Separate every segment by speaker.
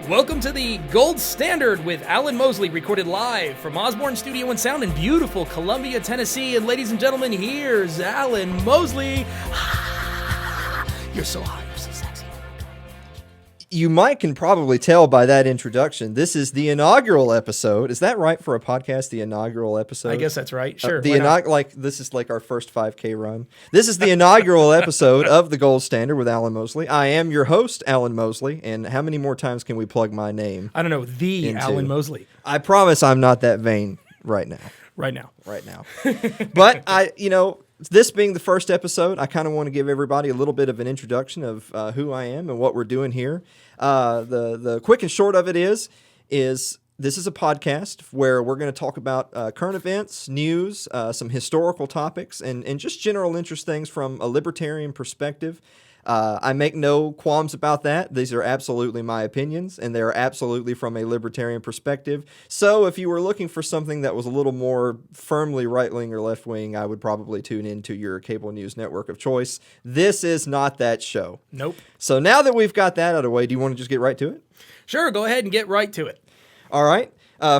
Speaker 1: Welcome to the Gold Standard with Alan Mosley, recorded live from Osborne Studio and Sound in beautiful Columbia, Tennessee. And ladies and gentlemen, here's Alan Mosley. You're so hot, you're so sexy.
Speaker 2: You can probably tell by that introduction, this is the inaugural episode. Is that right for a podcast, the inaugural episode?
Speaker 1: I guess that's right, sure.
Speaker 2: This is like our first 5K run. This is the inaugural episode of the Gold Standard with Alan Mosley. I am your host, Alan Mosley, and how many more times can we plug my name?
Speaker 1: I don't know, the Alan Mosley.
Speaker 2: I promise I'm not that vain right now.
Speaker 1: Right now.
Speaker 2: But this being the first episode, I kind of want to give everybody a little bit of an introduction of who I am and what we're doing here. The quick and short of it is this is a podcast where we're going to talk about current events, news, some historical topics, and just general interest things from a libertarian perspective. I make no qualms about that. These are absolutely my opinions, and they're absolutely from a libertarian perspective. So if you were looking for something that was a little more firmly right-wing or left-wing, I would probably tune into your cable news network of choice. This is not that show.
Speaker 1: Nope.
Speaker 2: So now that we've got that out of the way, do you want to just get right to it?
Speaker 1: Sure, go ahead and get right to it.
Speaker 2: All right.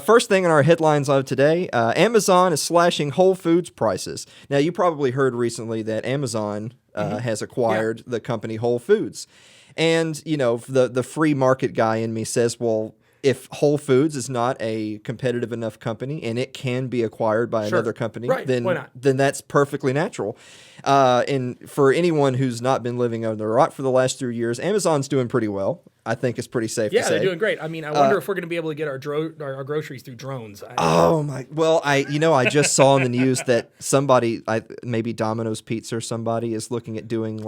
Speaker 2: First thing in our headlines of today, Amazon is slashing Whole Foods prices. Now, you probably heard recently that Amazon has acquired the company Whole Foods. And, the free market guy in me says, well, if Whole Foods is not a competitive enough company and it can be acquired by another company, then that's perfectly natural. And for anyone who's not been living under a rock for the last 3 years, Amazon's doing pretty well. I think it's pretty safe to say.
Speaker 1: Yeah, they're doing great. I mean, I wonder if we're going to be able to get our groceries through drones.
Speaker 2: I just saw in the news that somebody, maybe Domino's Pizza or somebody, is looking at doing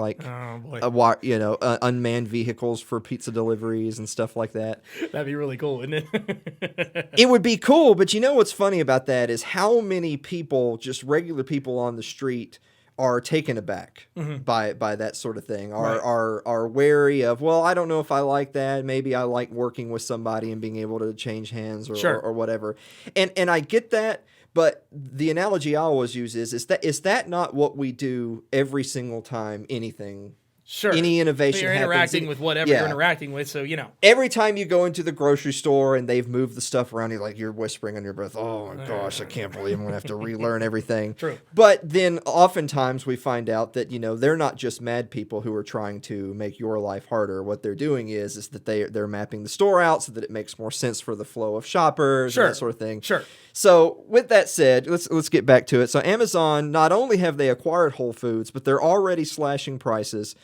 Speaker 2: unmanned vehicles for pizza deliveries and stuff like that.
Speaker 1: That'd be really cool, wouldn't it?
Speaker 2: It would be cool, but what's funny about that is how many people, just regular people on the street, are taken aback by that sort of thing, are wary of, well, I don't know if I like that. Maybe I like working with somebody and being able to change hands or whatever. And I get that, but the analogy I always use is that not what we do every single time anything any innovation
Speaker 1: you're interacting with whatever you're interacting with, so
Speaker 2: every time you go into the grocery store and they've moved the stuff around, you're whispering under your breath, oh my gosh, I can't believe I'm gonna have to relearn everything.
Speaker 1: True.
Speaker 2: But then oftentimes we find out that they're not just mad people who are trying to make your life harder. What they're doing is that they're mapping the store out so that it makes more sense for the flow of shoppers and that sort of thing.
Speaker 1: Sure.
Speaker 2: So with that said, let's get back to it. So Amazon, not only have they acquired Whole Foods, but they're already slashing prices.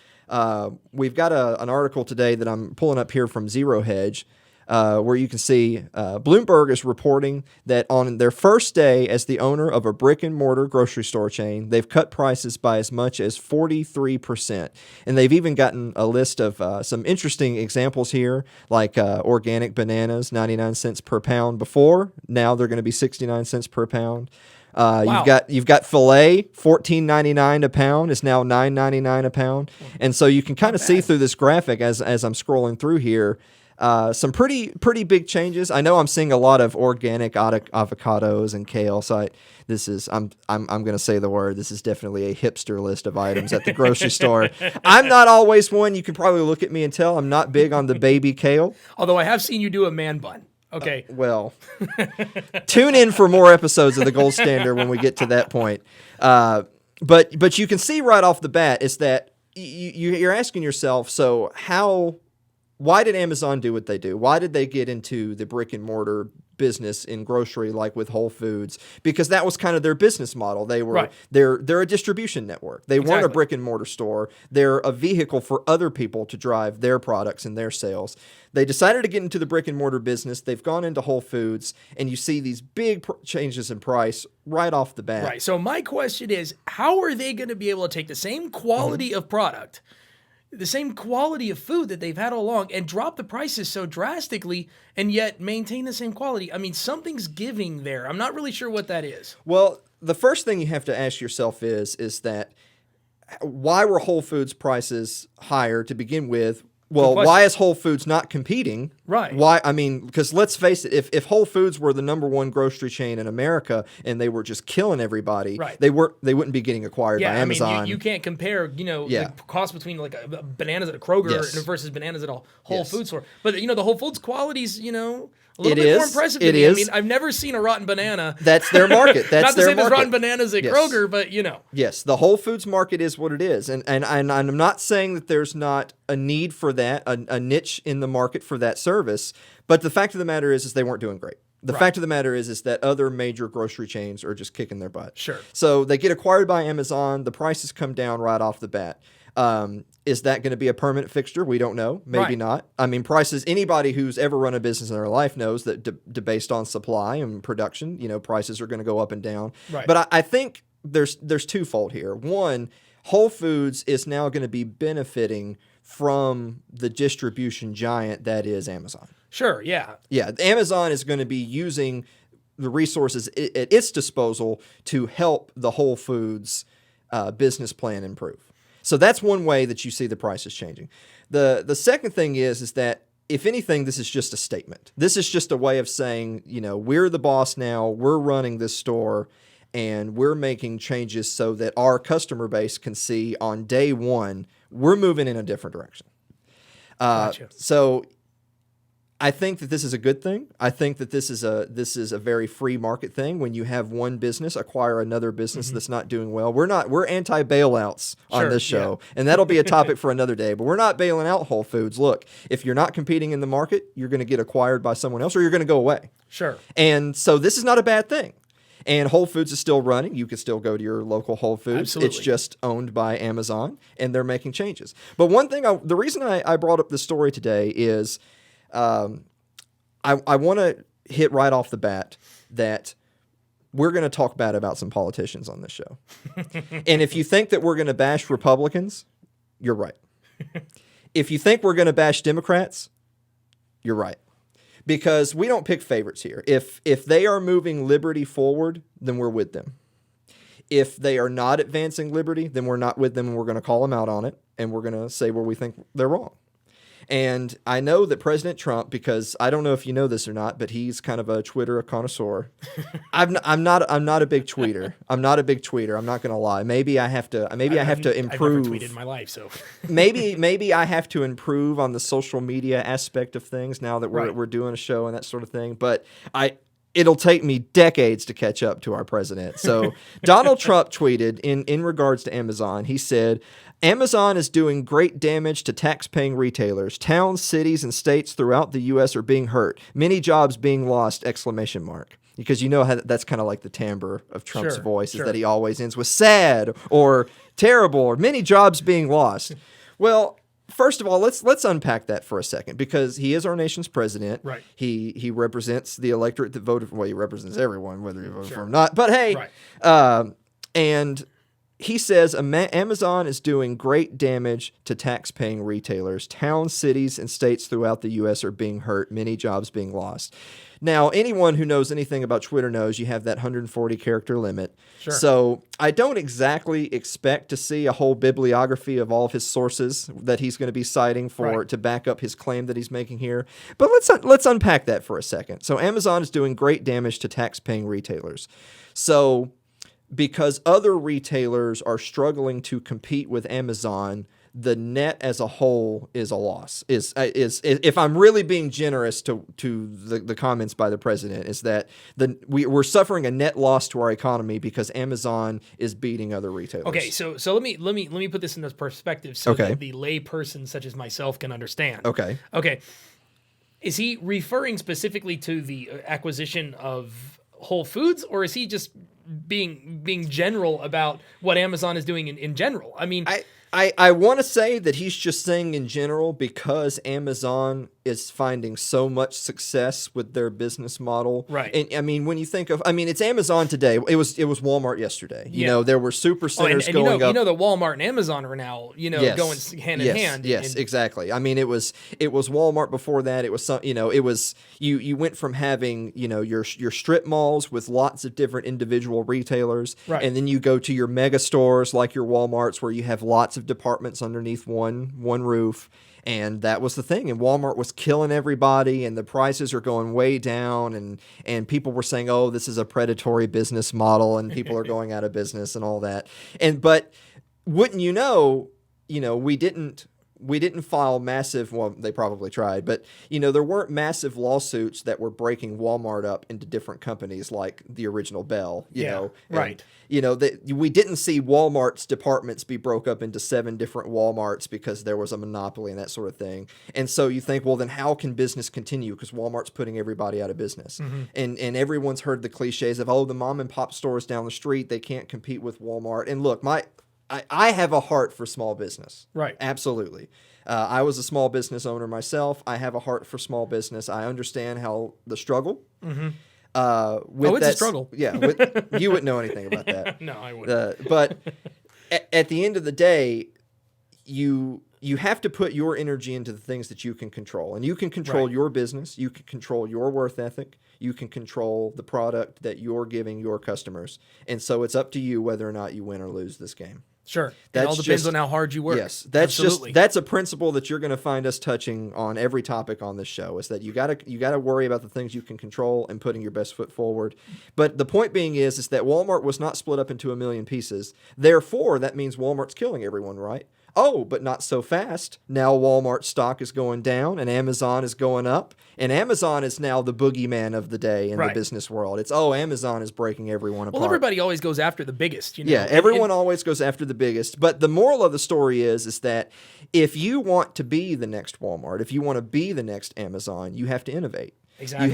Speaker 2: We've got an article today that I'm pulling up here from Zero Hedge, where you can see Bloomberg is reporting that on their first day as the owner of a brick and mortar grocery store chain, they've cut prices by as much as 43%. And they've even gotten a list of some interesting examples here, like organic bananas, 99 cents per pound before. Now they're going to be 69 cents per pound.
Speaker 1: Wow.
Speaker 2: You've got filet, $14.99 a pound. It's now $9.99 a pound, and so you can kind of see through this graphic as I'm scrolling through here, some pretty big changes. I know I'm seeing a lot of organic avocados and kale. So I'm going to say the word. This is definitely a hipster list of items at the grocery store. I'm not always one. You can probably look at me and tell I'm not big on the baby kale.
Speaker 1: Although I have seen you do a man bun. Okay.
Speaker 2: Tune in for more episodes of the Gold Standard when we get to that point. But you can see right off the bat is that you're asking yourself, so why did Amazon do what they do? Why did they get into the brick and mortar business in grocery like with Whole Foods? Because that was kind of their business model. They're a distribution network. They weren't a brick and mortar store. They're a vehicle for other people to drive their products and their sales. They decided to get into the brick and mortar business. They've gone into Whole Foods, and you see these big changes in price right off the bat.
Speaker 1: Right. So my question is, how are they going to be able to take the same quality of product, the same quality of food that they've had all along, and drop the prices so drastically and yet maintain the same quality? I mean, something's giving there. I'm not really sure what that is.
Speaker 2: Well, the first thing you have to ask yourself is that why were Whole Foods prices higher to begin with? Well,
Speaker 1: question.
Speaker 2: why is Whole Foods not competing?
Speaker 1: Right.
Speaker 2: Why? I mean, because let's face it, if Whole Foods were the number one grocery chain in America and they were just killing everybody,
Speaker 1: Right.
Speaker 2: they wouldn't be getting acquired by Amazon.
Speaker 1: I mean, you can't compare, the cost between like bananas at a Kroger versus bananas at a Whole Foods store. But the Whole Foods quality's, a little bit more impressive to me. I mean, I've never seen a rotten banana.
Speaker 2: That's their market. That's
Speaker 1: not to
Speaker 2: their
Speaker 1: say there's
Speaker 2: market.
Speaker 1: rotten bananas at Kroger, but
Speaker 2: Yes, the Whole Foods market is what it is, and I'm not saying that there's not a need for that, a niche in the market for that service. But the fact of the matter is they weren't doing great. The fact of the matter is that other major grocery chains are just kicking their butt.
Speaker 1: Sure.
Speaker 2: So they get acquired by Amazon. The prices come down right off the bat. Is that going to be a permanent fixture? We don't know. Maybe not. I mean, prices, anybody who's ever run a business in their life knows that based on supply and production, prices are going to go up and down.
Speaker 1: Right.
Speaker 2: But I think there's twofold here. One, Whole Foods is now going to be benefiting from the distribution giant that is Amazon.
Speaker 1: Sure, yeah.
Speaker 2: Yeah, Amazon is going to be using the resources at its disposal to help the Whole Foods business plan improve. So that's one way that you see the prices changing. The second thing is that, if anything, this is just a statement. This is just a way of saying, we're the boss now, we're running this store, and we're making changes so that our customer base can see on day one, we're moving in a different direction.
Speaker 1: Gotcha.
Speaker 2: So I think that this is a good thing. I think that this is a very free market thing. When you have one business acquire another business that's not doing well, we're anti bailouts on this show, and that'll be a topic for another day. But we're not bailing out Whole Foods. Look, if you're not competing in the market, you're going to get acquired by someone else, or you're going to go away.
Speaker 1: Sure.
Speaker 2: And so this is not a bad thing. And Whole Foods is still running. You can still go to your local Whole Foods.
Speaker 1: Absolutely.
Speaker 2: It's just owned by Amazon, and they're making changes. But one thing, the reason I brought up this story today is, I want to hit right off the bat that we're going to talk bad about some politicians on this show. And if you think that we're going to bash Republicans, you're right. If you think we're going to bash Democrats, you're right. Because we don't pick favorites here. If they are moving liberty forward, then we're with them. If they are not advancing liberty, then we're not with them, and we're going to call them out on it, and we're going to say where we think they're wrong. And I know that President Trump, because I don't know if you know this or not, but he's kind of a Twitter connoisseur. I'm not a big tweeter. I'm not a big tweeter. I'm not going to lie. Maybe I have to improve.
Speaker 1: I've never tweeted in my life, so
Speaker 2: maybe I have to improve on the social media aspect of things now that we're doing a show and that sort of thing. But it'll take me decades to catch up to our president. So Donald Trump tweeted in regards to Amazon. He said, Amazon is doing great damage to tax-paying retailers. Towns, cities, and states throughout the U.S. are being hurt. Many jobs being lost, ! Because you know how that's kind of like the timbre of Trump's voice, is that he always ends with sad or terrible or many jobs being lost. Well, first of all, let's unpack that for a second, because he is our nation's president.
Speaker 1: Right.
Speaker 2: He represents the electorate that voted for. Well, he represents everyone, whether he voted for him or not. But hey, and he says Amazon is doing great damage to tax-paying retailers. Towns, cities, and states throughout the U.S. are being hurt. Many jobs being lost. Now, anyone who knows anything about Twitter knows you have that 140-character limit.
Speaker 1: Sure.
Speaker 2: So I don't exactly expect to see a whole bibliography of all of his sources that he's going to be citing to back up his claim that he's making here. But let's unpack that for a second. So Amazon is doing great damage to tax-paying retailers. So because other retailers are struggling to compete with Amazon, the net as a whole is a loss. Is if I'm really being generous to the comments by the president, is that we're suffering a net loss to our economy because Amazon is beating other retailers.
Speaker 1: Okay, so let me put this into perspective so that the lay person such as myself can understand.
Speaker 2: Okay.
Speaker 1: Is he referring specifically to the acquisition of Whole Foods, or is he just being general about what Amazon is doing in general? I mean,
Speaker 2: I want to say that he's just saying in general, because Amazon is finding so much success with their business model.
Speaker 1: Right.
Speaker 2: And I mean, when you think of, it's Amazon today. It was Walmart yesterday. You know, there were super centers going up.
Speaker 1: You know that Walmart and Amazon are now, going hand in hand.
Speaker 2: Yes, exactly. I mean, it was Walmart before that. It was you went from having, your strip malls with lots of different individual retailers.
Speaker 1: Right.
Speaker 2: And then you go to your mega stores like your Walmarts, where you have lots of departments underneath one roof. And that was the thing. And Walmart was killing everybody, and the prices are going way down, and people were saying, oh, this is a predatory business model, and people are going out of business and all that. But wouldn't you know, we didn't file massive, well, they probably tried, but, there weren't massive lawsuits that were breaking Walmart up into different companies like the original Bell, you know.
Speaker 1: Right.
Speaker 2: We didn't see Walmart's departments be broke up into 7 different Walmarts because there was a monopoly and that sort of thing. And so you think, well, then how can business continue? Because Walmart's putting everybody out of business. And everyone's heard the cliches of, oh, the mom and pop stores down the street, they can't compete with Walmart. And look, I have a heart for small business.
Speaker 1: Right.
Speaker 2: Absolutely. I was a small business owner myself. I have a heart for small business. I understand how the struggle.
Speaker 1: It's a struggle.
Speaker 2: Yeah. You wouldn't know anything about that.
Speaker 1: No, I wouldn't.
Speaker 2: But at the end of the day, you have to put your energy into the things that you can control. And you can control your business. You can control your work ethic. You can control the product that you're giving your customers. And so it's up to you whether or not you win or lose this game.
Speaker 1: Sure. It all depends on how hard you work.
Speaker 2: Yes. That's a principle that you're going to find us touching on every topic on this show, is that you got to worry about the things you can control and putting your best foot forward. But the point being is that Walmart was not split up into a million pieces. Therefore, that means Walmart's killing everyone, right? Oh, but not so fast. Now Walmart stock is going down and Amazon is going up. And Amazon is now the boogeyman of the day in the business world. It's, Amazon is breaking everyone apart.
Speaker 1: Well, everybody always goes after the biggest.
Speaker 2: Yeah, everyone always goes after the biggest. But the moral of the story is that if you want to be the next Walmart, if you want to be the next Amazon, you have to innovate.
Speaker 1: Exactly.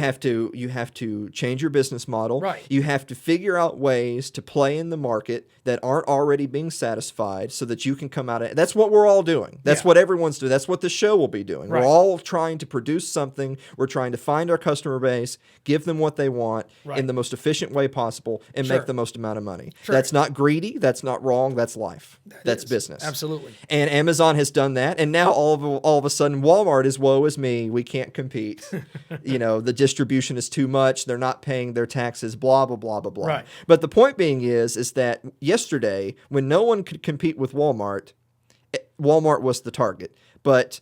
Speaker 2: You have to change your business model.
Speaker 1: Right.
Speaker 2: You have to figure out ways to play in the market that aren't already being satisfied so that you can come out of it. That's what we're all doing. That's what everyone's doing. That's what the show will be doing. Right. We're all trying to produce something. We're trying to find our customer base, give them what they want in the most efficient way possible, and make the most amount of money. Sure. That's not greedy. That's not wrong. That's life. That's business.
Speaker 1: Absolutely.
Speaker 2: And Amazon has done that. And now all of a sudden Walmart is, woe is me. We can't compete. The distribution is too much. They're not paying their taxes, blah, blah, blah, blah, blah.
Speaker 1: Right.
Speaker 2: But the point being is that yesterday, when no one could compete with Walmart, Walmart was the target. But,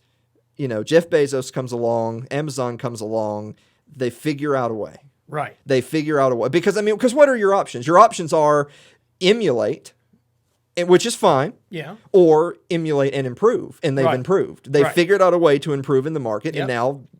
Speaker 2: Jeff Bezos comes along, Amazon comes along, they figure out a way.
Speaker 1: Right.
Speaker 2: They figure out a way. Because what are your options? Your options are emulate, which is fine.
Speaker 1: Yeah.
Speaker 2: Or emulate and improve. And they've improved. They've figured out a way to improve in the market.
Speaker 1: Yep.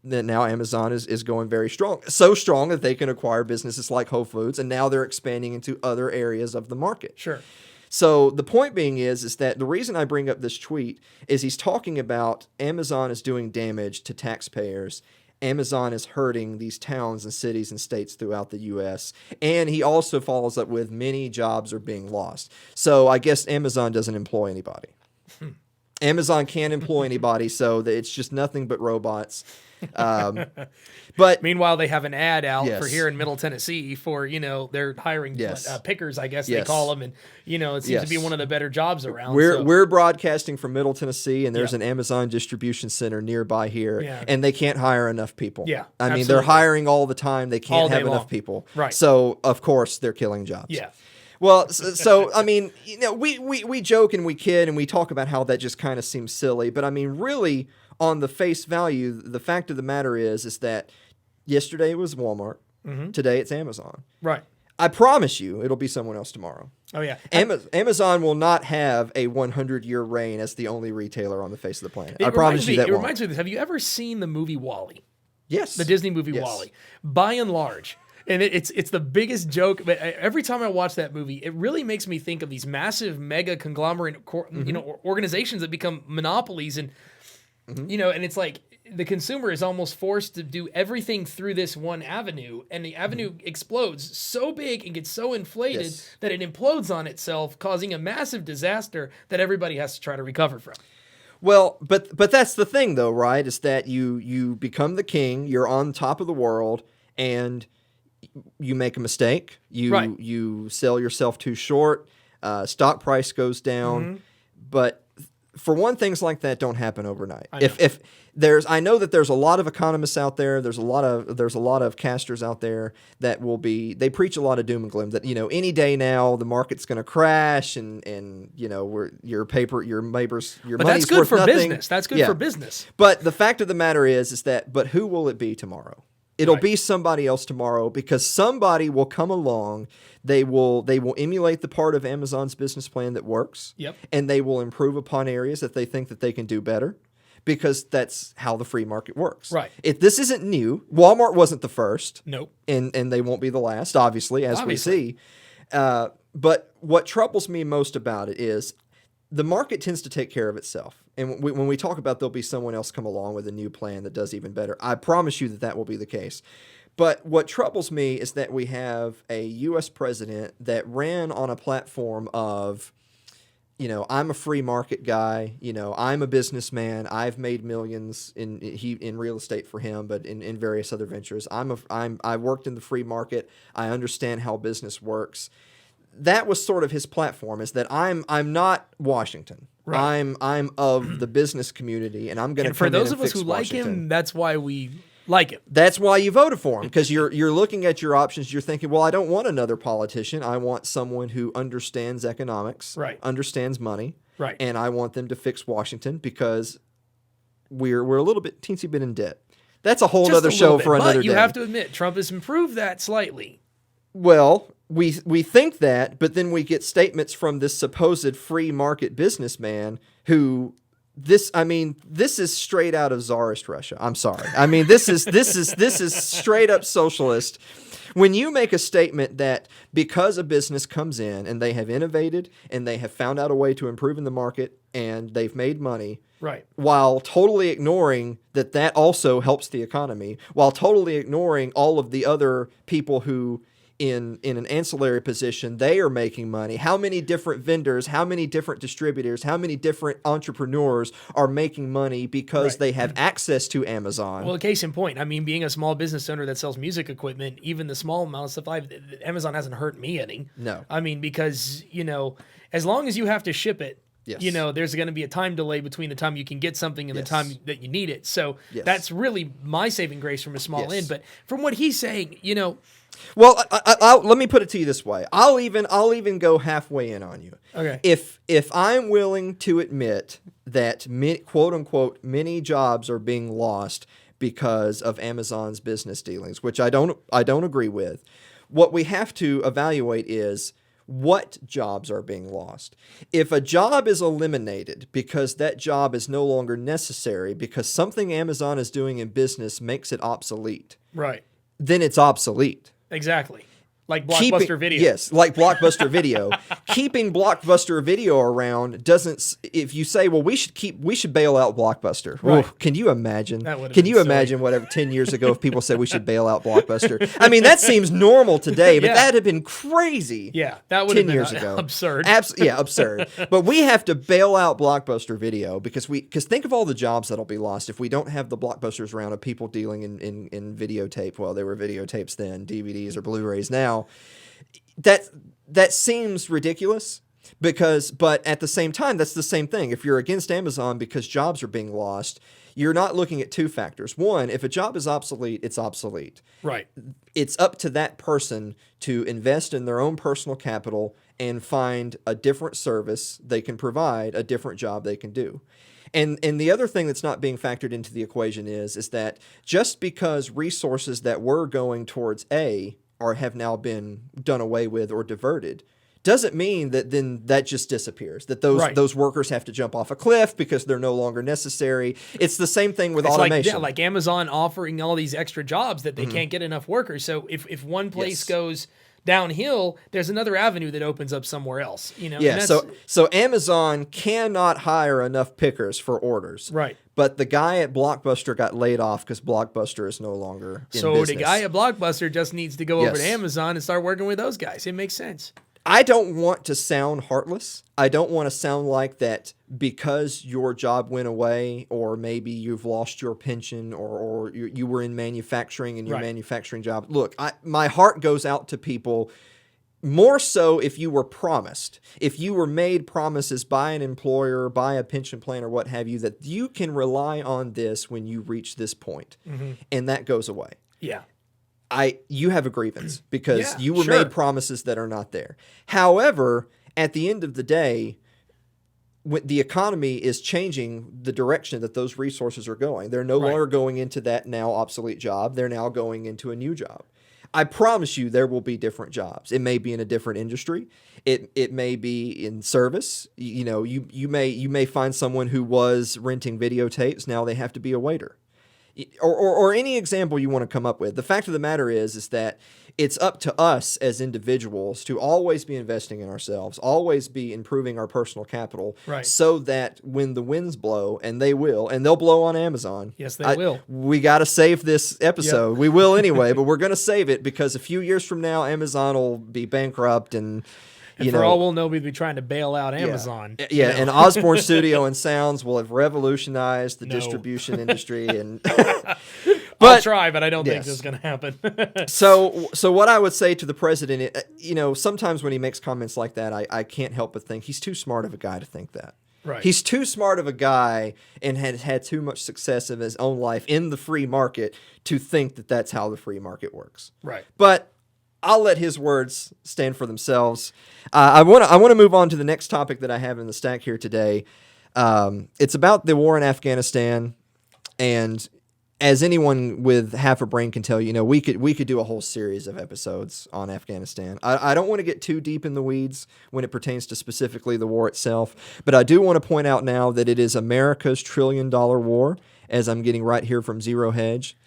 Speaker 2: And now Amazon is going very strong. So strong that they can acquire businesses like Whole Foods. And now they're expanding into other areas of the market.
Speaker 1: Sure.
Speaker 2: So the point being is that the reason I bring up this tweet is he's talking about Amazon is doing damage to taxpayers. Amazon is hurting these towns and cities and states throughout the U.S. And he also follows up with many jobs are being lost. So I guess Amazon doesn't employ anybody. Amazon can't employ anybody, so it's just nothing but robots. But
Speaker 1: meanwhile, they have an ad out for here in Middle Tennessee for, they're hiring pickers, I guess they call them. And, it seems to be one of the better jobs around.
Speaker 2: We're broadcasting from Middle Tennessee, and there's an Amazon distribution center nearby here, and they can't hire enough people.
Speaker 1: Yeah,
Speaker 2: I mean, they're hiring all the time. They can't have enough people.
Speaker 1: Right.
Speaker 2: So, of course, they're killing jobs.
Speaker 1: Yeah.
Speaker 2: Well, so I mean, we joke and we kid and we talk about how that just kind of seems silly, but I mean, really, on the face value, the fact of the matter is that yesterday it was Walmart, today it's Amazon.
Speaker 1: Right.
Speaker 2: I promise you, it'll be someone else tomorrow.
Speaker 1: Oh yeah.
Speaker 2: Amazon will not have a 100-year reign as the only retailer on the face of the planet. I promise you that
Speaker 1: It
Speaker 2: won't.
Speaker 1: reminds me of this. Have you ever seen the movie WALL-E?
Speaker 2: Yes.
Speaker 1: The Disney movie WALL-E. By and large. And it's the biggest joke, but every time I watch that movie, it really makes me think of these massive mega conglomerate, organizations that become monopolies, and and it's like the consumer is almost forced to do everything through this one avenue, and the avenue explodes so big and gets so inflated that it implodes on itself, causing a massive disaster that everybody has to try to recover from.
Speaker 2: Well, but that's the thing, though, right? Is that you become the king, you're on top of the world, and you make a mistake, you sell yourself too short, stock price goes down, but for one, things like that don't happen overnight.
Speaker 1: I know.
Speaker 2: If I know that there's a lot of economists out there. There's a lot of casters out there that they preach a lot of doom and gloom. That any day now the market's going to crash, and your neighbors, your
Speaker 1: But
Speaker 2: money's
Speaker 1: that's good
Speaker 2: worth
Speaker 1: for
Speaker 2: nothing.
Speaker 1: business. That's good for business.
Speaker 2: But the fact of the matter is that but who will it be tomorrow? It'll
Speaker 1: Right.
Speaker 2: be somebody else tomorrow, because somebody will come along. They will emulate the part of Amazon's business plan that works.
Speaker 1: Yep.
Speaker 2: And they will improve upon areas that they think that they can do better, because that's how the free market works.
Speaker 1: Right.
Speaker 2: This isn't new. Walmart wasn't the first.
Speaker 1: Nope.
Speaker 2: And they won't be the last, obviously, as we see. But what troubles me most about it is the market tends to take care of itself. And when we talk about there'll be someone else come along with a new plan that does even better, I promise you that will be the case. But what troubles me is that we have a U.S. president that ran on a platform of, I'm a free market guy. I'm a businessman. I've made millions in real estate for him, but in various other ventures. I worked in the free market. I understand how business works. That was sort of his platform, is that I'm not Washington.
Speaker 1: Right.
Speaker 2: I'm of the business community, and I'm going to come in and fix Washington.
Speaker 1: For those of us who like him, that's why we like him.
Speaker 2: That's why you voted for him, because you're looking at your options. You're thinking, well, I don't want another politician. I want someone who understands economics,
Speaker 1: Right.
Speaker 2: understands money,
Speaker 1: Right.
Speaker 2: and I want them to fix Washington, because we're a little bit teensy bit in debt. That's a whole
Speaker 1: Just
Speaker 2: other
Speaker 1: a
Speaker 2: show
Speaker 1: little bit.
Speaker 2: for another
Speaker 1: But you
Speaker 2: day.
Speaker 1: have to admit, Trump has improved that slightly.
Speaker 2: Well, we think that, but then we get statements from this supposed free market businessman who this is straight out of Tsarist Russia. I'm sorry. This is straight up socialist. When you make a statement that because a business comes in and they have innovated and they have found out a way to improve in the market and they've made money,
Speaker 1: Right.
Speaker 2: while totally ignoring that also helps the economy, while totally ignoring all of the other people who in an ancillary position, they are making money. How many different vendors, how many different distributors, how many different entrepreneurs are making money because they have access to Amazon?
Speaker 1: Well, case in point, being a small business owner that sells music equipment, even the small amount of stuff Amazon hasn't hurt me any.
Speaker 2: No.
Speaker 1: Because, as long as you have to ship it,
Speaker 2: Yes.
Speaker 1: there's going to be a time delay between the time you can get something and the time that you need it. So that's really my saving grace from a small end. But from what he's saying,
Speaker 2: Well, let me put it to you this way. I'll even go halfway in on you.
Speaker 1: Okay.
Speaker 2: If I'm willing to admit that quote unquote many jobs are being lost because of Amazon's business dealings, which I don't agree with, what we have to evaluate is what jobs are being lost. If a job is eliminated because that job is no longer necessary because something Amazon is doing in business makes it obsolete,
Speaker 1: right.
Speaker 2: then it's obsolete.
Speaker 1: Exactly. Like Blockbuster Video.
Speaker 2: Yes, like Blockbuster Video. Keeping Blockbuster Video around doesn't. If you say, well, we should bail out Blockbuster.
Speaker 1: Right.
Speaker 2: Ooh, can you imagine?
Speaker 1: Can
Speaker 2: you imagine whatever 10 years ago if people said we should bail out Blockbuster? That seems normal today, but that had been crazy.
Speaker 1: Yeah, that would have
Speaker 2: 10
Speaker 1: been
Speaker 2: years ago.
Speaker 1: Absurd.
Speaker 2: Absurd. But we have to bail out Blockbuster Video because think of all the jobs that'll be lost if we don't have the Blockbusters around of people dealing in videotape. Well, they were videotapes then, DVDs or Blu-rays now. That seems ridiculous but at the same time, that's the same thing. If you're against Amazon because jobs are being lost, you're not looking at two factors. One, if a job is obsolete, it's obsolete.
Speaker 1: Right.
Speaker 2: It's up to that person to invest in their own personal capital and find a different service they can provide, a different job they can do. And the other thing that's not being factored into the equation is that just because resources that were going towards A have now been done away with or diverted, doesn't mean that then that just disappears, that those workers have to jump off a cliff because they're no longer necessary. It's the same thing with automation.
Speaker 1: Like Amazon offering all these extra jobs that they can't get enough workers. So if one place goes downhill, there's another avenue that opens up somewhere else.
Speaker 2: Yeah. So Amazon cannot hire enough pickers for orders.
Speaker 1: Right.
Speaker 2: But the guy at Blockbuster got laid off because Blockbuster is no longer in business.
Speaker 1: The guy at Blockbuster just needs to go over to Amazon and start working with those guys. It makes sense.
Speaker 2: I don't want to sound heartless. I don't want to sound like that because your job went away, or maybe you've lost your pension, or you were in manufacturing and your manufacturing job. Look, my heart goes out to people more so if you were promised, if you were made promises by an employer, by a pension plan or what have you, that you can rely on this when you reach this point, and that goes away.
Speaker 1: Yeah.
Speaker 2: You have a grievance because
Speaker 1: Yeah,
Speaker 2: you were
Speaker 1: sure.
Speaker 2: made promises that are not there. However, at the end of the day, when the economy is changing the direction that those resources are going. They're no
Speaker 1: Right.
Speaker 2: longer going into that now obsolete job. They're now going into a new job. I promise you there will be different jobs. It may be in a different industry. It may be in service. You may find someone who was renting videotapes. Now they have to be a waiter. Or any example you want to come up with. The fact of the matter is that it's up to us as individuals to always be investing in ourselves, always be improving our personal capital,
Speaker 1: Right.
Speaker 2: so that when the winds blow, and they will, and they'll blow on Amazon.
Speaker 1: Yes, they will.
Speaker 2: We got to save this episode. Yep. We will anyway, but we're going to save it because a few years from now, Amazon will be bankrupt and...
Speaker 1: And for all we'll know, we'd be trying to bail out Amazon.
Speaker 2: Yeah, and Osborne Studio and Sounds will have revolutionized the distribution industry. And
Speaker 1: I'll try, but I don't think this is going to happen.
Speaker 2: So what I would say to the president, sometimes when he makes comments like that, I can't help but think he's too smart of a guy to think that.
Speaker 1: Right.
Speaker 2: He's too smart of a guy and has had too much success in his own life in the free market to think that that's how the free market works.
Speaker 1: Right.
Speaker 2: But I'll let his words stand for themselves. I want to move on to the next topic that I have in the stack here today. It's about the war in Afghanistan, and as anyone with half a brain can tell you, we could do a whole series of episodes on Afghanistan. I don't want to get too deep in the weeds when it pertains to specifically the war itself, but I do want to point out now that it is America's $1 trillion war, as I'm getting right here from Zero Hedge.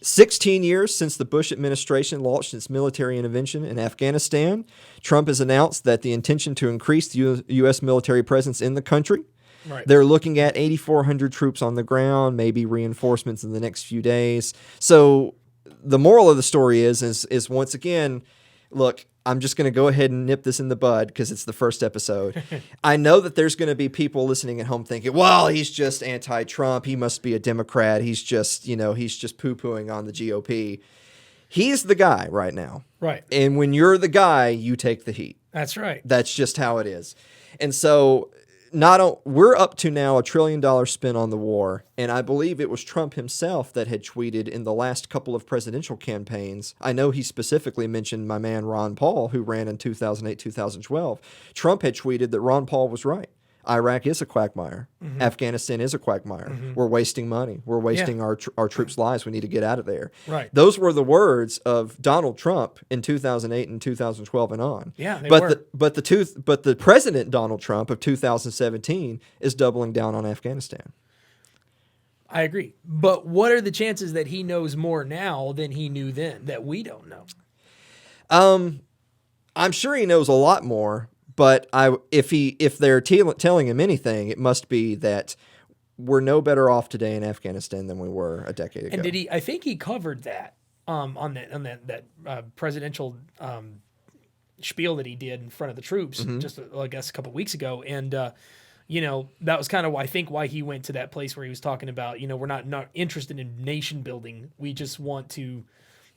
Speaker 2: 16 years since the Bush administration launched its military intervention in Afghanistan, Trump has announced that the intention to increase the U.S. military presence in the country.
Speaker 1: Right.
Speaker 2: They're looking at 8,400 troops on the ground, maybe reinforcements in the next few days. So the moral of the story is once again, look, I'm just going to go ahead and nip this in the bud because it's the first episode. I know that there's going to be people listening at home thinking, well, he's just anti-Trump. He must be a Democrat. He's just poo-pooing on the GOP. He's the guy right now.
Speaker 1: Right.
Speaker 2: And when you're the guy, you take the heat.
Speaker 1: That's right.
Speaker 2: That's just how it is. And so we're up to now $1 trillion spent on the war, and I believe it was Trump himself that had tweeted in the last couple of presidential campaigns. I know he specifically mentioned my man Ron Paul, who ran in 2008, 2012. Trump had tweeted that Ron Paul was right. Iraq is a quagmire. Mm-hmm. Afghanistan is a quagmire. Mm-hmm. We're wasting money. We're wasting our troops' lives. We need to get out of there.
Speaker 1: Right.
Speaker 2: Those were the words of Donald Trump in 2008 and 2012 and on.
Speaker 1: Yeah, they
Speaker 2: but
Speaker 1: were.
Speaker 2: But the President Donald Trump of 2017 is doubling down on Afghanistan.
Speaker 1: I agree. But what are the chances that he knows more now than he knew then that we don't know?
Speaker 2: I'm sure he knows a lot more. But if they're telling him anything, it must be that we're no better off today in Afghanistan than we were a decade ago.
Speaker 1: And I think he covered that on that presidential spiel that he did in front of the troops just I guess a couple of weeks ago. And that was kind of why he went to that place where he was talking about we're not interested in nation building. We just want to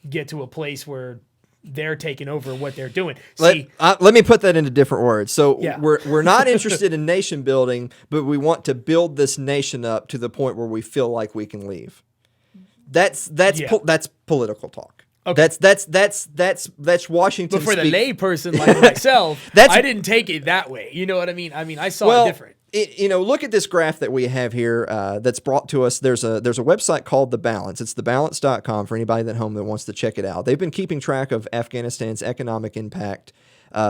Speaker 1: get to a place where they're taking over what they're doing.
Speaker 2: Let me put that into different words. So
Speaker 1: yeah.
Speaker 2: we're not interested in nation building, but we want to build this nation up to the point where we feel like we can leave. That's political talk.
Speaker 1: Okay.
Speaker 2: That's Washington.
Speaker 1: But for
Speaker 2: speak.
Speaker 1: the lay person like myself, I didn't take it that way. You know what I mean? I saw it different.
Speaker 2: Look at this graph that we have here that's brought to us. There's a website called The Balance. It's thebalance.com for anybody at home that wants to check it out. They've been keeping track of Afghanistan's economic impact.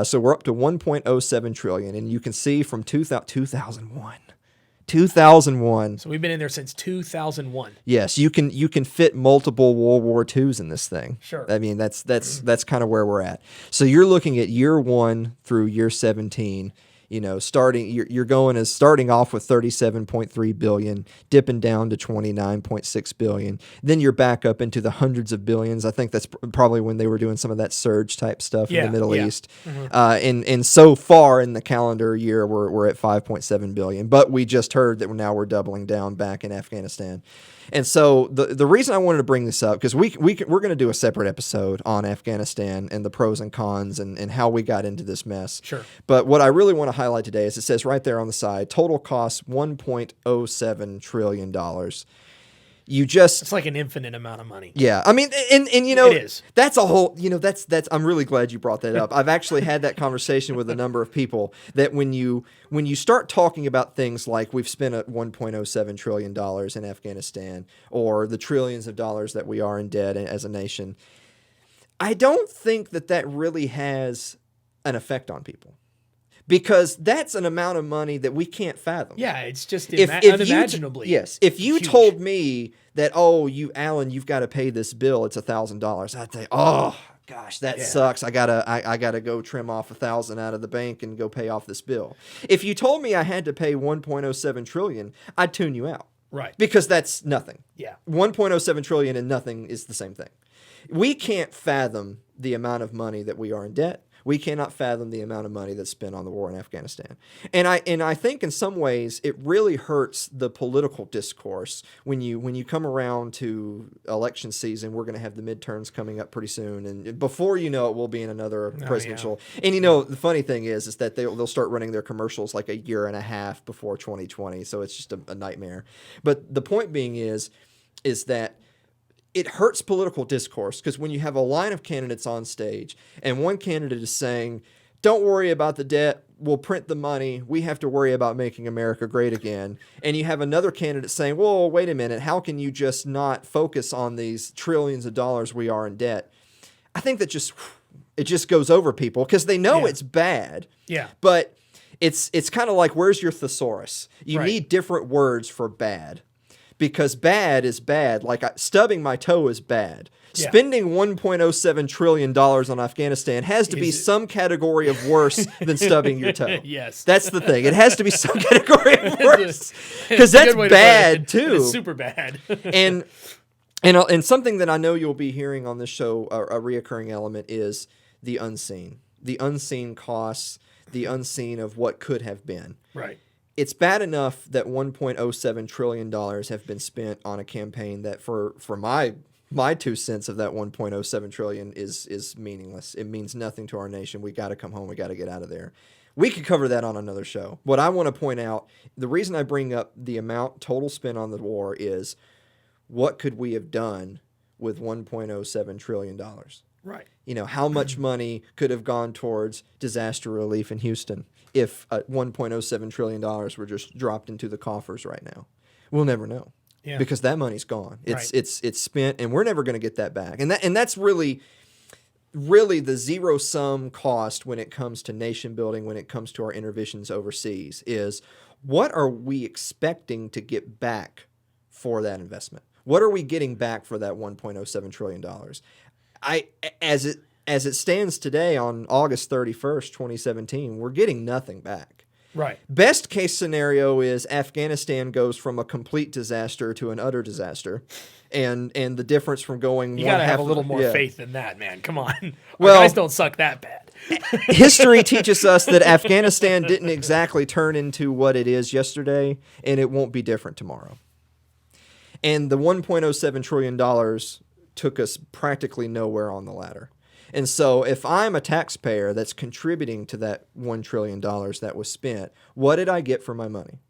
Speaker 2: So we're up to 1.07 trillion, and you can see from 2001. So
Speaker 1: we've been in there since 2001.
Speaker 2: Yes, you can fit multiple World War IIs in this thing.
Speaker 1: Sure.
Speaker 2: I mean, that's kind of where we're at. So you're looking at year 1 through year 17. Starting off with 37.3 billion, dipping down to 29.6 billion. Then you're back up into the hundreds of billions. I think that's probably when they were doing some of that surge type stuff in the Middle East. And so far in the calendar year, we're at 5.7 billion. But we just heard that now we're doubling down back in Afghanistan. And so the reason I wanted to bring this up, because we're going to do a separate episode on Afghanistan and the pros and cons and how we got into this mess.
Speaker 1: Sure.
Speaker 2: But what I really want to highlight today is it says right there on the side, total cost $1.07 trillion.
Speaker 1: It's like an infinite amount of money.
Speaker 2: Yeah. I mean, and it
Speaker 1: is.
Speaker 2: That's a whole, I'm really glad you brought that up. I've actually had that conversation with a number of people that when you start talking about things like we've spent $1.07 trillion in Afghanistan or the trillions of dollars that we are in debt as a nation, I don't think that really has an effect on people. Because that's an amount of money that we can't fathom.
Speaker 1: Yeah, it's just
Speaker 2: unimaginably.
Speaker 1: unimaginably.
Speaker 2: Yes. If you
Speaker 1: huge.
Speaker 2: told me that, Alan, you've got to pay this bill, it's $1,000, I'd say, oh, gosh, that sucks. I gotta go trim off 1,000 out of the bank and go pay off this bill. If you told me I had to pay 1.07 trillion, I'd tune you out.
Speaker 1: Right.
Speaker 2: Because that's nothing.
Speaker 1: Yeah.
Speaker 2: 1.07 trillion and nothing is the same thing. We can't fathom the amount of money that we are in debt. We cannot fathom the amount of money that's spent on the war in Afghanistan. And I think in some ways it really hurts the political discourse when you come around to election season. We're going to have the midterms coming up pretty soon. And before you know it, we'll be in another presidential. Yeah. And the funny thing is that they'll start running their commercials like a year and a half before 2020. So it's just a nightmare. But the point being is that it hurts political discourse because when you have a line of candidates on stage and one candidate is saying, don't worry about the debt, we'll print the money, we have to worry about making America great again. And you have another candidate saying, well, wait a minute, how can you just not focus on these trillions of dollars we are in debt? I think that it just goes over people because they know it's bad.
Speaker 1: Yeah.
Speaker 2: But it's kind of like, where's your thesaurus? You need different words for bad. Because bad is bad. Like stubbing my toe is bad. Yeah. Spending $1.07 trillion on Afghanistan has to be some category of worse than stubbing your toe.
Speaker 1: Yes.
Speaker 2: That's the thing. It has to be some category of worse. Because that's bad, too.
Speaker 1: It's super bad.
Speaker 2: And something that I know you'll be hearing on this show, a reoccurring element, is the unseen. The unseen costs, the unseen of what could have been.
Speaker 1: Right.
Speaker 2: It's bad enough that $1.07 trillion have been spent on a campaign that for my 2 cents of that $1.07 trillion is meaningless. It means nothing to our nation. We got to come home. We got to get out of there. We could cover that on another show. What I want to point out, the reason I bring up the amount total spent on the war is what could we have done with $1.07 trillion?
Speaker 1: Right.
Speaker 2: How much money could have gone towards disaster relief in Houston if $1.07 trillion were just dropped into the coffers right now? We'll never know. Yeah. Because that money's gone. It's spent, and we're never going to get that back. And that's really the zero-sum cost when it comes to nation building, when it comes to our interventions overseas, is what are we expecting to get back for that investment? What are we getting back for that $1.07 trillion? As it stands today on August 31st, 2017, we're getting nothing back.
Speaker 1: Right.
Speaker 2: Best case scenario is Afghanistan goes from a complete disaster to an utter disaster. And the difference from going
Speaker 1: you got to have a little more faith than that, man. Come on. Our guys don't suck that bad.
Speaker 2: History teaches us that Afghanistan didn't exactly turn into what it is yesterday, and it won't be different tomorrow. And the $1.07 trillion took us practically nowhere on the ladder. And so if I'm a taxpayer that's contributing to that $1 trillion that was spent, what did I get for my money?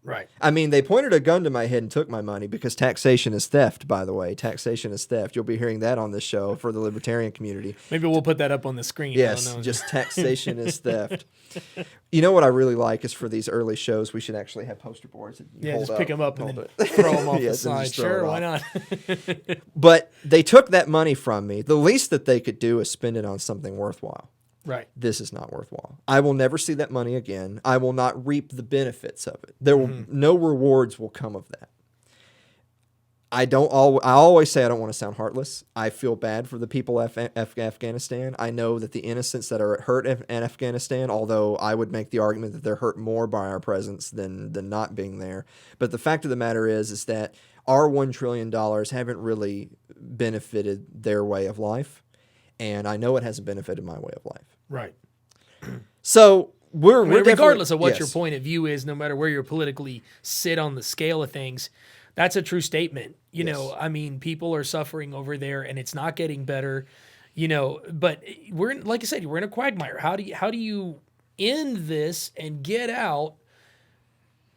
Speaker 1: Right.
Speaker 2: I mean, they pointed a gun to my head and took my money because taxation is theft, by the way. Taxation is theft. You'll be hearing that on this show for the libertarian community.
Speaker 1: Maybe we'll put that up on the screen.
Speaker 2: Yes, just taxation is theft. You know what I really like is for these early shows, we should actually have poster boards.
Speaker 1: Just pick them up and then throw them off the side. Sure, why not?
Speaker 2: But they took that money from me. The least that they could do is spend it on something worthwhile.
Speaker 1: Right.
Speaker 2: This is not worthwhile. I will never see that money again. I will not reap the benefits of it. No rewards will come of that. I always say I don't want to sound heartless. I feel bad for the people of Afghanistan. I know that the innocents that are hurt in Afghanistan, although I would make the argument that they're hurt more by our presence than not being there. But the fact of the matter is that our $1 trillion haven't really benefited their way of life. And I know it hasn't benefited my way of life.
Speaker 1: Right.
Speaker 2: So we're
Speaker 1: regardless of what
Speaker 2: yes.
Speaker 1: your point of view is, no matter where you politically sit on the scale of things, that's a true statement. You know, I mean, people are suffering over there and it's not getting better, you know, but we're in, like I said, we're in a quagmire. How do you end this and get out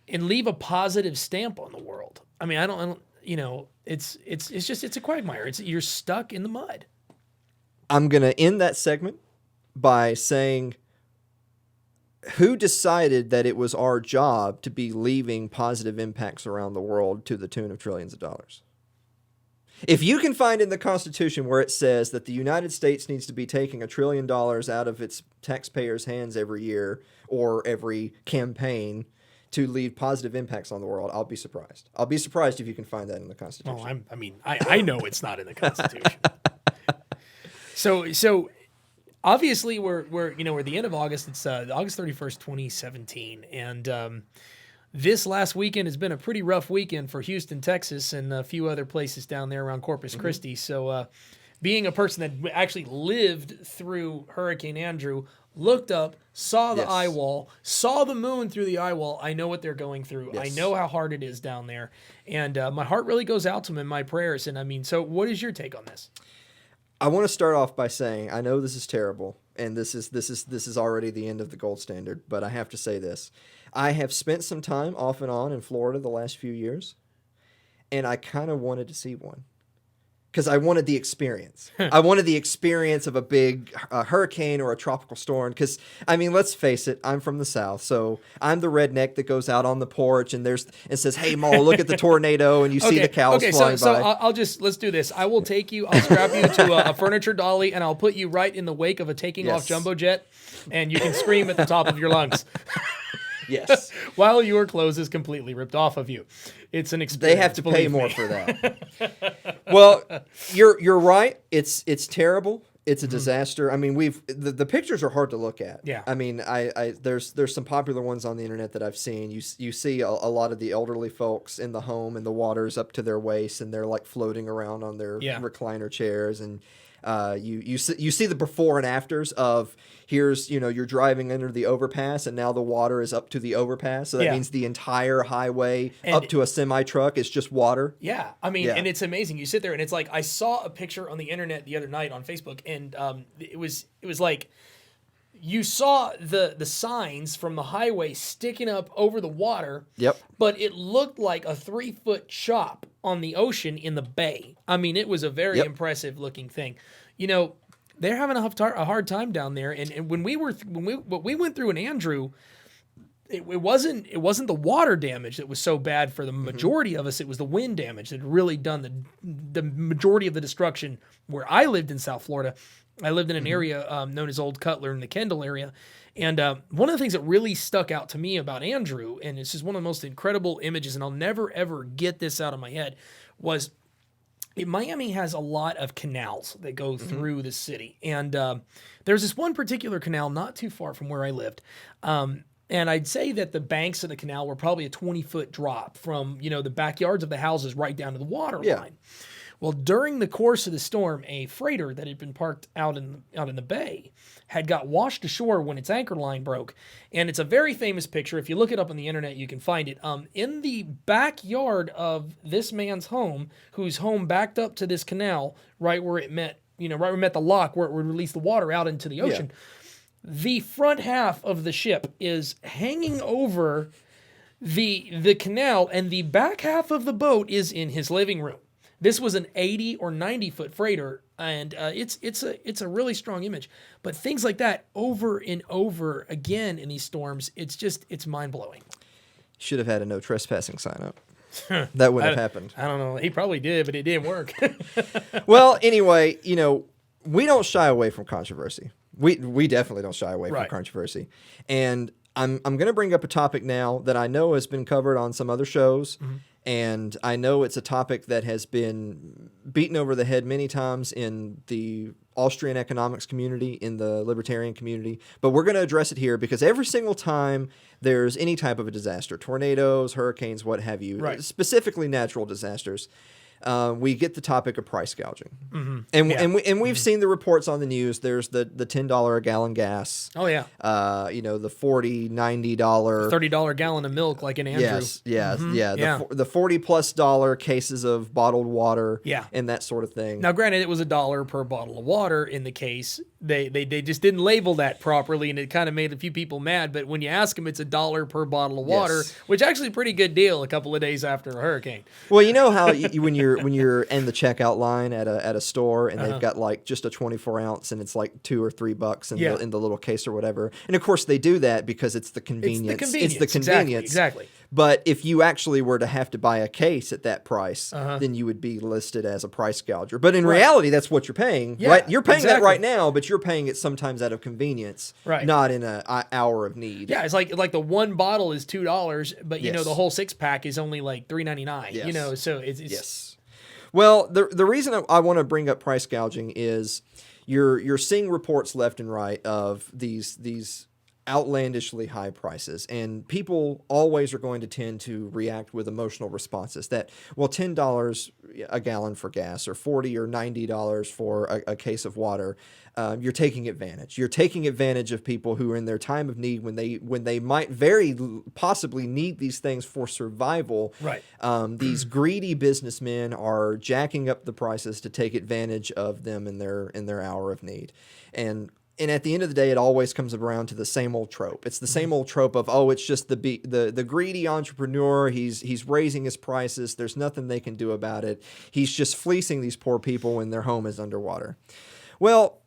Speaker 1: and leave a positive stamp on the world? I mean, I don't you know, it's a quagmire. You're stuck in the mud.
Speaker 2: I'm going to end that segment by saying, who decided that it was our job to be leaving positive impacts around the world to the tune of trillions of dollars? If you can find in the Constitution where it says that the United States needs to be taking $1 trillion out of its taxpayers' hands every year or every campaign to leave positive impacts on the world, I'll be surprised. I'll be surprised if you can find that in the Constitution.
Speaker 1: Oh, I know it's not in the Constitution. So obviously we're the end of August. It's August 31st, 2017, and this last weekend has been a pretty rough weekend for Houston, Texas, and a few other places down there around Corpus Christi. So being a person that actually lived through Hurricane Andrew, looked up, saw the eye wall, saw the moon through the eye wall, I know what they're going through. Yes. I know how hard it is down there, and my heart really goes out to them in my prayers. And I mean, so what is your take on this?
Speaker 2: I want to start off by saying I know this is terrible, and this is already the end of the gold standard, but I have to say this. I have spent some time off and on in Florida the last few years, and I kind of wanted to see one. Because I wanted the experience. I wanted the experience of a big hurricane or a tropical storm. Because, I mean, let's face it, I'm from the South. So I'm the redneck that goes out on the porch and says, hey, Mo, look at the tornado. And you see the cows flying by.
Speaker 1: So let's do this. I will take you, I'll strap you to a furniture dolly, and I'll put you right in the wake of a taking off jumbo jet. And you can scream at the top of your lungs.
Speaker 2: Yes.
Speaker 1: While your clothes is completely ripped off of you. It's an experience.
Speaker 2: They have to pay more for that. Well, you're right. It's terrible. It's a disaster. I mean, the pictures are hard to look at.
Speaker 1: Yeah.
Speaker 2: I mean, there's some popular ones on the internet that I've seen. You see a lot of the elderly folks in the home, and the water's up to their waist, and they're like floating around on their recliner chairs, and you see the before and afters of here's you're driving under the overpass and now the water is up to the overpass, so that means the entire highway up to a semi truck is just water.
Speaker 1: Yeah, I mean, and it's amazing. You sit there and it's like I saw a picture on the internet the other night on Facebook, and it was like you saw the signs from the highway sticking up over the water.
Speaker 2: Yep.
Speaker 1: But it looked like a 3-foot chop on the ocean in the bay. I mean, it was a very impressive looking thing. You know, they're having a hard time down there. And when we went through in Andrew, it wasn't the water damage that was so bad for the majority of us. It was the wind damage that had really done the majority of the destruction where I lived in South Florida. I lived in an area known as Old Cutler in the Kendall area. And one of the things that really stuck out to me about Andrew, and it's just one of the most incredible images, and I'll never, ever get this out of my head, was Miami has a lot of canals that go through the city. And there's this one particular canal not too far from where I lived. And I'd say that the banks of the canal were probably a 20-foot drop from, the backyards of the houses right down to the water line. Well, during the course of the storm, a freighter that had been parked out in the bay had got washed ashore when its anchor line broke. And it's a very famous picture. If you look it up on the internet, you can find it. In the backyard of this man's home, whose home backed up to this canal, right where it met, right where it met the lock, where it would release the water out into the ocean. The front half of the ship is hanging over the canal, and the back half of the boat is in his living room. This was an 80 or 90-foot freighter, and it's a really strong image. But things like that over and over again in these storms, it's mind-blowing.
Speaker 2: Should have had a no trespassing sign up. That wouldn't have happened.
Speaker 1: I don't know. He probably did, but it didn't work.
Speaker 2: Well, anyway, we don't shy away from controversy. We definitely don't shy away from controversy. And I'm going to bring up a topic now that I know has been covered on some other shows, and I know it's a topic that has been beaten over the head many times in the Austrian economics community, in the libertarian community, but we're going to address it here because every single time there's any type of a disaster, tornadoes, hurricanes, what have you, specifically natural disasters, we get the topic of price gouging. And we've seen the reports on the news. There's the $10 a gallon gas.
Speaker 1: Oh, yeah.
Speaker 2: The $40, $90.
Speaker 1: $30 gallon of milk like in Andrew.
Speaker 2: Yes, the $40+ cases of bottled water and that sort of thing.
Speaker 1: Now, granted, it was $1 per bottle of water in the case. They just didn't label that properly, and it kind of made a few people mad. But when you ask them, it's $1 per bottle of water, which actually is a pretty good deal a couple of days after a hurricane.
Speaker 2: Well, you know how when you're in the checkout line at a store and they've got like just a 24 ounce and it's like $2 or $3 in the little case or whatever. And of course they do that because it's the convenience. It's the convenience.
Speaker 1: Exactly.
Speaker 2: But if you actually were to have to buy a case at that price, then you would be listed as a price gouger. But in reality, that's what you're paying. Right? You're paying that right now, but you're paying it sometimes out of convenience, not in an hour of need.
Speaker 1: Yeah, it's like the one bottle is $2, but you know the whole 6-pack is only like $3.99.
Speaker 2: Yes.
Speaker 1: You know, so it's
Speaker 2: Well, the reason I want to bring up price gouging is you're seeing reports left and right of these outlandishly high prices, and people always are going to tend to react with emotional responses that, well, $10 a gallon for gas or $40 or $90 for a case of water, you're taking advantage. You're taking advantage of people who are in their time of need when they might very possibly need these things for survival.
Speaker 1: Right.
Speaker 2: These greedy businessmen are jacking up the prices to take advantage of them in their hour of need. And at the end of the day, it always comes around to the same old trope. It's the same old trope of, oh, it's just the greedy entrepreneur. He's raising his prices. There's nothing they can do about it. He's just fleecing these poor people when their home is underwater. Well,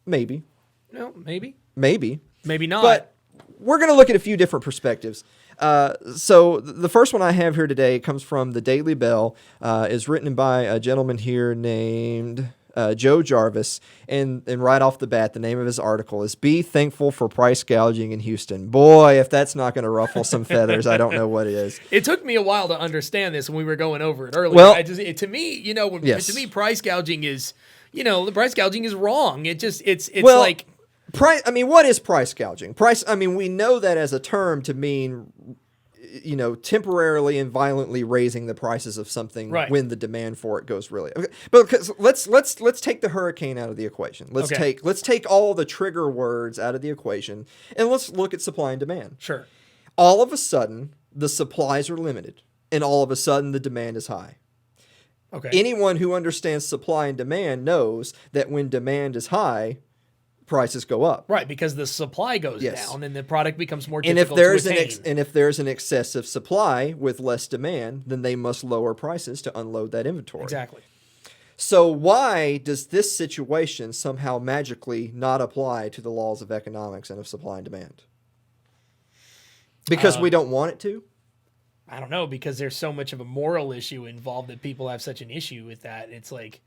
Speaker 2: maybe.
Speaker 1: No, maybe.
Speaker 2: Maybe.
Speaker 1: Maybe not.
Speaker 2: But we're going to look at a few different perspectives. So the first one I have here today comes from the Daily Bell. Is written by a gentleman here named Joe Jarvis, and right off the bat, the name of his article is "Be Thankful for Price Gouging in Houston." Boy, if that's not going to ruffle some feathers, I don't know what is.
Speaker 1: It took me a while to understand this when we were going over it earlier.
Speaker 2: Well,
Speaker 1: to me, to me, price gouging is, the price gouging is wrong. It's like
Speaker 2: price. I mean, what is price gouging? We know that as a term to mean, temporarily and violently raising the prices of something when the demand for it goes really. Okay. But let's take the hurricane out of the equation. Let's take all the trigger words out of the equation, and let's look at supply and demand.
Speaker 1: Sure.
Speaker 2: All of a sudden, the supplies are limited, and all of a sudden, the demand is high.
Speaker 1: Okay.
Speaker 2: Anyone who understands supply and demand knows that when demand is high, prices go up.
Speaker 1: Right, because the supply goes down and the product becomes more
Speaker 2: and
Speaker 1: difficult to attain.
Speaker 2: And if there's an excessive supply with less demand, then they must lower prices to unload that inventory.
Speaker 1: Exactly.
Speaker 2: So why does this situation somehow magically not apply to the laws of economics and of supply and demand? Because we don't want it to?
Speaker 1: I don't know, because there's so much of a moral issue involved that people have such an issue with that. It's like...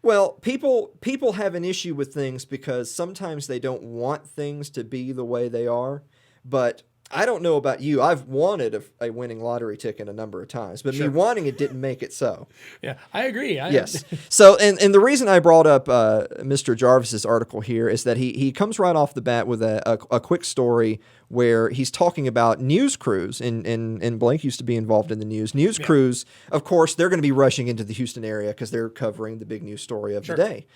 Speaker 2: Well, people have an issue with things because sometimes they don't want things to be the way they are. But I don't know about you. I've wanted a winning lottery ticket a number of times, but me wanting it didn't make it so.
Speaker 1: Yeah, I agree.
Speaker 2: Yes. So, and the reason I brought up Mr. Jarvis's article here is that he comes right off the bat with a quick story where he's talking about news crews, and Blake used to be involved in the news. News crews, of course, they're going to be rushing into the Houston area because they're covering the big news story of the day.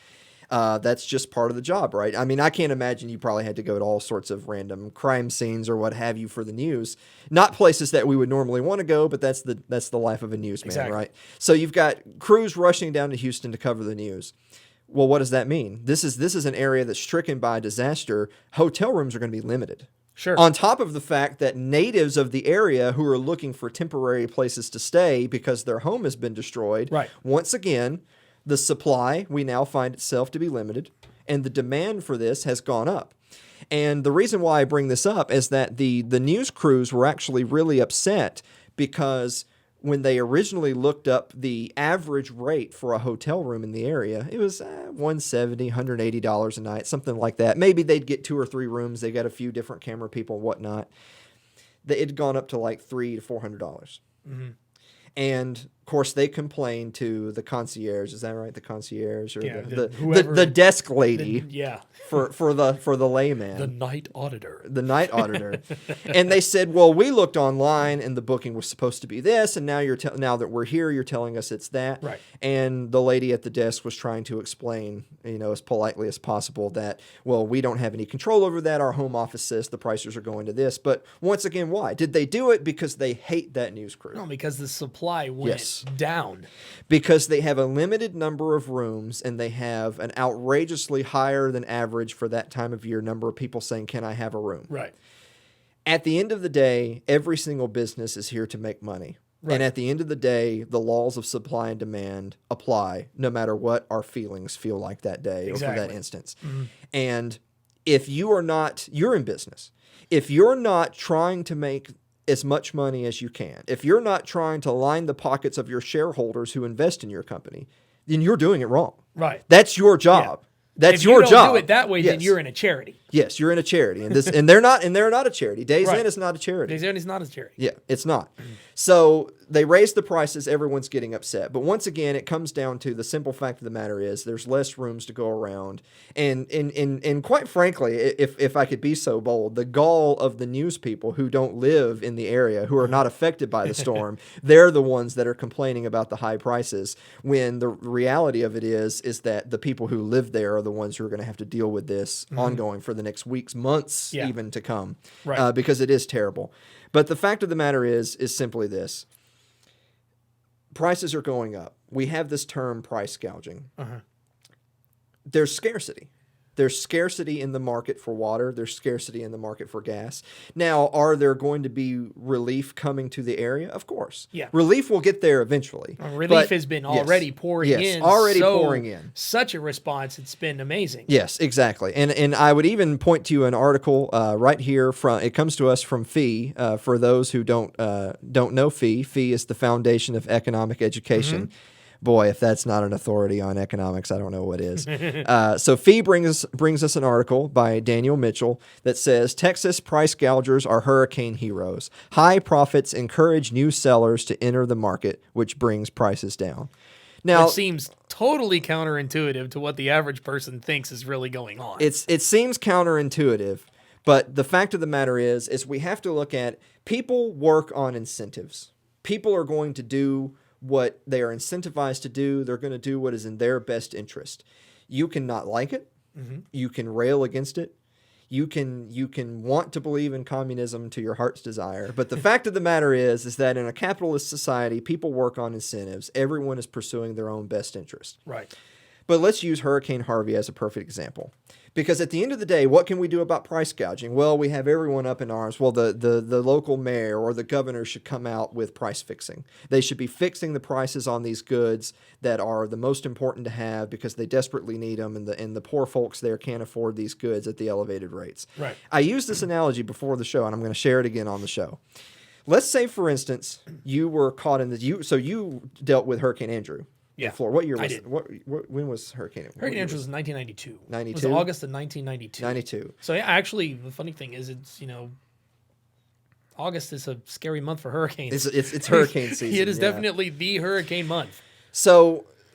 Speaker 2: That's just part of the job, right? I mean, I can't imagine you probably had to go to all sorts of random crime scenes or what have you for the news. Not places that we would normally want to go, but that's the life of a newsman, right? So you've got crews rushing down to Houston to cover the news. Well, what does that mean? This is an area that's stricken by disaster. Hotel rooms are going to be limited.
Speaker 1: Sure.
Speaker 2: On top of the fact that natives of the area who are looking for temporary places to stay because their home has been destroyed, once again, the supply, we now find itself to be limited, and the demand for this has gone up. And the reason why I bring this up is that the news crews were actually really upset because when they originally looked up the average rate for a hotel room in the area, it was $170, $180 a night, something like that. Maybe they'd get 2 or 3 rooms. They got a few different camera people and whatnot. It had gone up to like $300 to $400. And of course, they complained to the concierge. Is that right? The concierge or the desk lady? For the layman,
Speaker 1: the night auditor.
Speaker 2: And they said, "Well, we looked online, and the booking was supposed to be this, and now now that we're here, you're telling us it's that."
Speaker 1: Right.
Speaker 2: And the lady at the desk was trying to explain, as politely as possible, that, well, we don't have any control over that. Our home office says the prices are going to this. But once again, why did they do it? Because they hate that news crew.
Speaker 1: No, because the supply went down.
Speaker 2: Because they have a limited number of rooms, and they have an outrageously higher than average for that time of year number of people saying, "Can I have a room?"
Speaker 1: Right.
Speaker 2: At the end of the day, every single business is here to make money. Right. And at the end of the day, the laws of supply and demand apply no matter what our feelings feel like that day or for that instance. And if you're in business. If you're not trying to make as much money as you can, if you're not trying to line the pockets of your shareholders who invest in your company, then you're doing it wrong.
Speaker 1: Right.
Speaker 2: That's your job.
Speaker 1: Yeah.
Speaker 2: That's your job. If you don't
Speaker 1: do it that way, then you're in a charity.
Speaker 2: Yes, you're in a charity, and they're not a charity. Days Inn is not a charity.
Speaker 1: Days Inn is not a charity.
Speaker 2: Yeah, it's not. So they raise the prices. Everyone's getting upset. But once again, it comes down to the simple fact of the matter is there's less rooms to go around, and quite frankly, if I could be so bold, the gall of the news people who don't live in the area, who are not affected by the storm, they're the ones that are complaining about the high prices. When the reality of it is that the people who live there are the ones who are going to have to deal with this ongoing for the next weeks, months, even to come, because it is terrible. But the fact of the matter is simply this. Prices are going up. We have this term price gouging. There's scarcity. There's scarcity in the market for water. There's scarcity in the market for gas. Now, are there going to be relief coming to the area? Of course. Yeah. Relief will get there eventually.
Speaker 1: Relief has been already pouring in.
Speaker 2: Yes, already pouring in.
Speaker 1: Such a response. It's been amazing.
Speaker 2: Yes, exactly. And I would even point to an article right here it comes to us from FEE. For those who don't know FEE, FEE is the Foundation of Economic Education. Boy, if that's not an authority on economics, I don't know what is. So FEE brings us an article by Daniel Mitchell that says, Texas price gougers are hurricane heroes. High profits encourage new sellers to enter the market, which brings prices down. Now,
Speaker 1: it seems totally counterintuitive to what the average person thinks is really going on.
Speaker 2: It seems counterintuitive, but the fact of the matter is we have to look at people work on incentives. People are going to do what they are incentivized to do. They're going to do what is in their best interest. You can not like it. You can rail against it. You can want to believe in communism to your heart's desire. But the fact of the matter is that in a capitalist society, people work on incentives. Everyone is pursuing their own best interest.
Speaker 1: Right.
Speaker 2: But let's use Hurricane Harvey as a perfect example. Because at the end of the day, what can we do about price gouging? Well, we have everyone up in arms. Well, the local mayor or the governor should come out with price fixing. They should be fixing the prices on these goods that are the most important to have because they desperately need them, and the poor folks there can't afford these goods at the elevated rates. Right. I used this analogy before the show, and I'm going to share it again on the show. Let's say, for instance, you were caught in so you dealt with Hurricane Andrew. Yeah. Florida. What year was it? When was Hurricane?
Speaker 1: Hurricane Andrew was 1992.
Speaker 2: 92?
Speaker 1: It was August of 1992.
Speaker 2: 92.
Speaker 1: So yeah, actually, the funny thing is August is a scary month for hurricanes.
Speaker 2: It's hurricane season.
Speaker 1: It is definitely the hurricane month.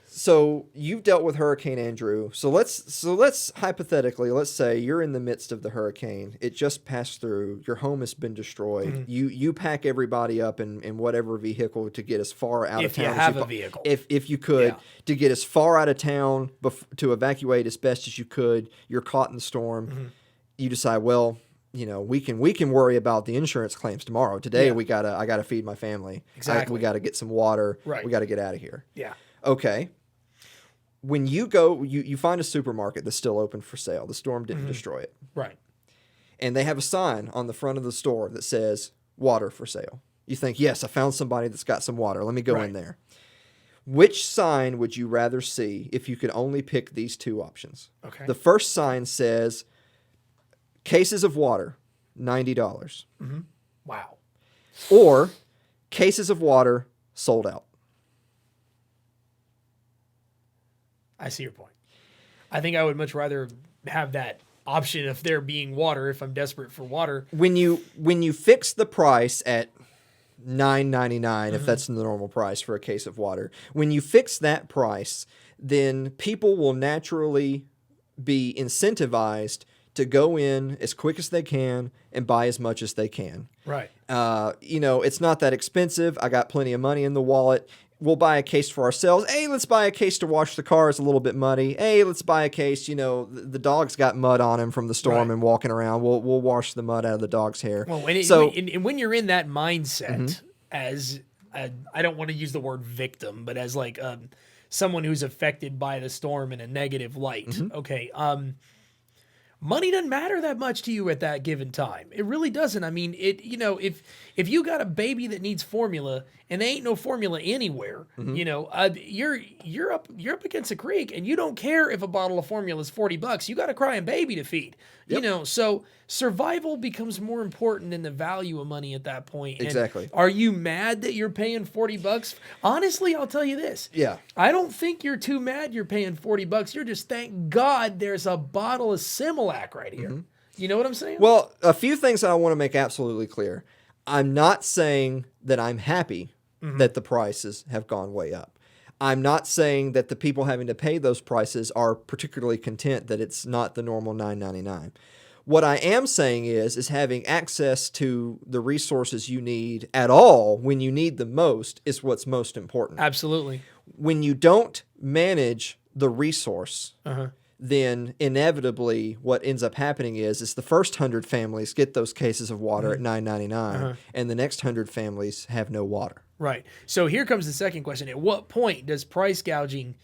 Speaker 2: So you've dealt with Hurricane Andrew. So let's hypothetically, let's say you're in the midst of the hurricane. It just passed through. Your home has been destroyed. You pack everybody up in whatever vehicle to get as far out of town.
Speaker 1: If you have a vehicle.
Speaker 2: If you could, to get as far out of town to evacuate as best as you could. You're caught in the storm. You decide, well, we can worry about the insurance claims tomorrow. Today I gotta feed my family.
Speaker 1: Exactly.
Speaker 2: We gotta get some water.
Speaker 1: Right.
Speaker 2: We gotta get out of here.
Speaker 1: Yeah.
Speaker 2: Okay. When you go, you find a supermarket that's still open for sale. The storm didn't destroy it.
Speaker 1: Right.
Speaker 2: And they have a sign on the front of the store that says water for sale. You think, yes, I found somebody that's got some water. Let me go in there. Which sign would you rather see if you could only pick these two options? Okay. The first sign says cases of water, $90.
Speaker 1: Wow.
Speaker 2: Or cases of water, sold out.
Speaker 1: I see your point. I think I would much rather have that option of there being water if I'm desperate for water.
Speaker 2: When you fix the price at $9.99, if that's the normal price for a case of water, when you fix that price, then people will naturally be incentivized to go in as quick as they can and buy as much as they can.
Speaker 1: Right.
Speaker 2: It's not that expensive. I got plenty of money in the wallet. We'll buy a case for ourselves. Hey, let's buy a case to wash the car. It's a little bit muddy. Hey, let's buy a case. The dog's got mud on him from the storm and walking around. We'll wash the mud out of the dog's hair.
Speaker 1: Well, when you're in that mindset as I don't want to use the word victim, but as like someone who's affected by the storm in a negative light. Okay. Money doesn't matter that much to you at that given time. It really doesn't. I mean, if you got a baby that needs formula and there ain't no formula anywhere, you're up against a creek and you don't care if a bottle of formula is $40. You got a crying baby to feed.
Speaker 2: Yep.
Speaker 1: So survival becomes more important than the value of money at that point.
Speaker 2: Exactly.
Speaker 1: And are you mad that you're paying $40? Honestly, I'll tell you this.
Speaker 2: Yeah.
Speaker 1: I don't think you're too mad you're paying $40. You're just, thank God there's a bottle of Similac right here. You know what I'm saying?
Speaker 2: Well, a few things that I want to make absolutely clear. I'm not saying that I'm happy that the prices have gone way up. I'm not saying that the people having to pay those prices are particularly content that it's not the normal $9.99. What I am saying is having access to the resources you need at all when you need them most is what's most important.
Speaker 1: Absolutely.
Speaker 2: When you don't manage the resource, then inevitably what ends up happening is the first 100 families get those cases of water at $9.99, and the next 100 families have no water.
Speaker 1: Right. So here comes the second question. At what point does price gouging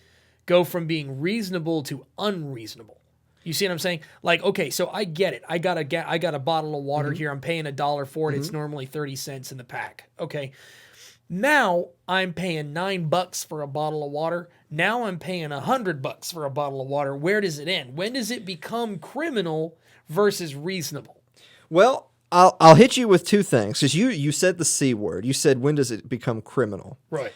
Speaker 1: go from being reasonable to unreasonable? You see what I'm saying? Like, okay, so I get it. I got a bottle of water here. I'm paying $1 for it. It's normally 30 cents in the pack. Okay. Now I'm paying $9 for a bottle of water. Now I'm paying $100 for a bottle of water. Where does it end? When does it become criminal versus reasonable?
Speaker 2: Well, I'll hit you with two things, because you said the C word. You said, when does it become criminal?
Speaker 1: Right.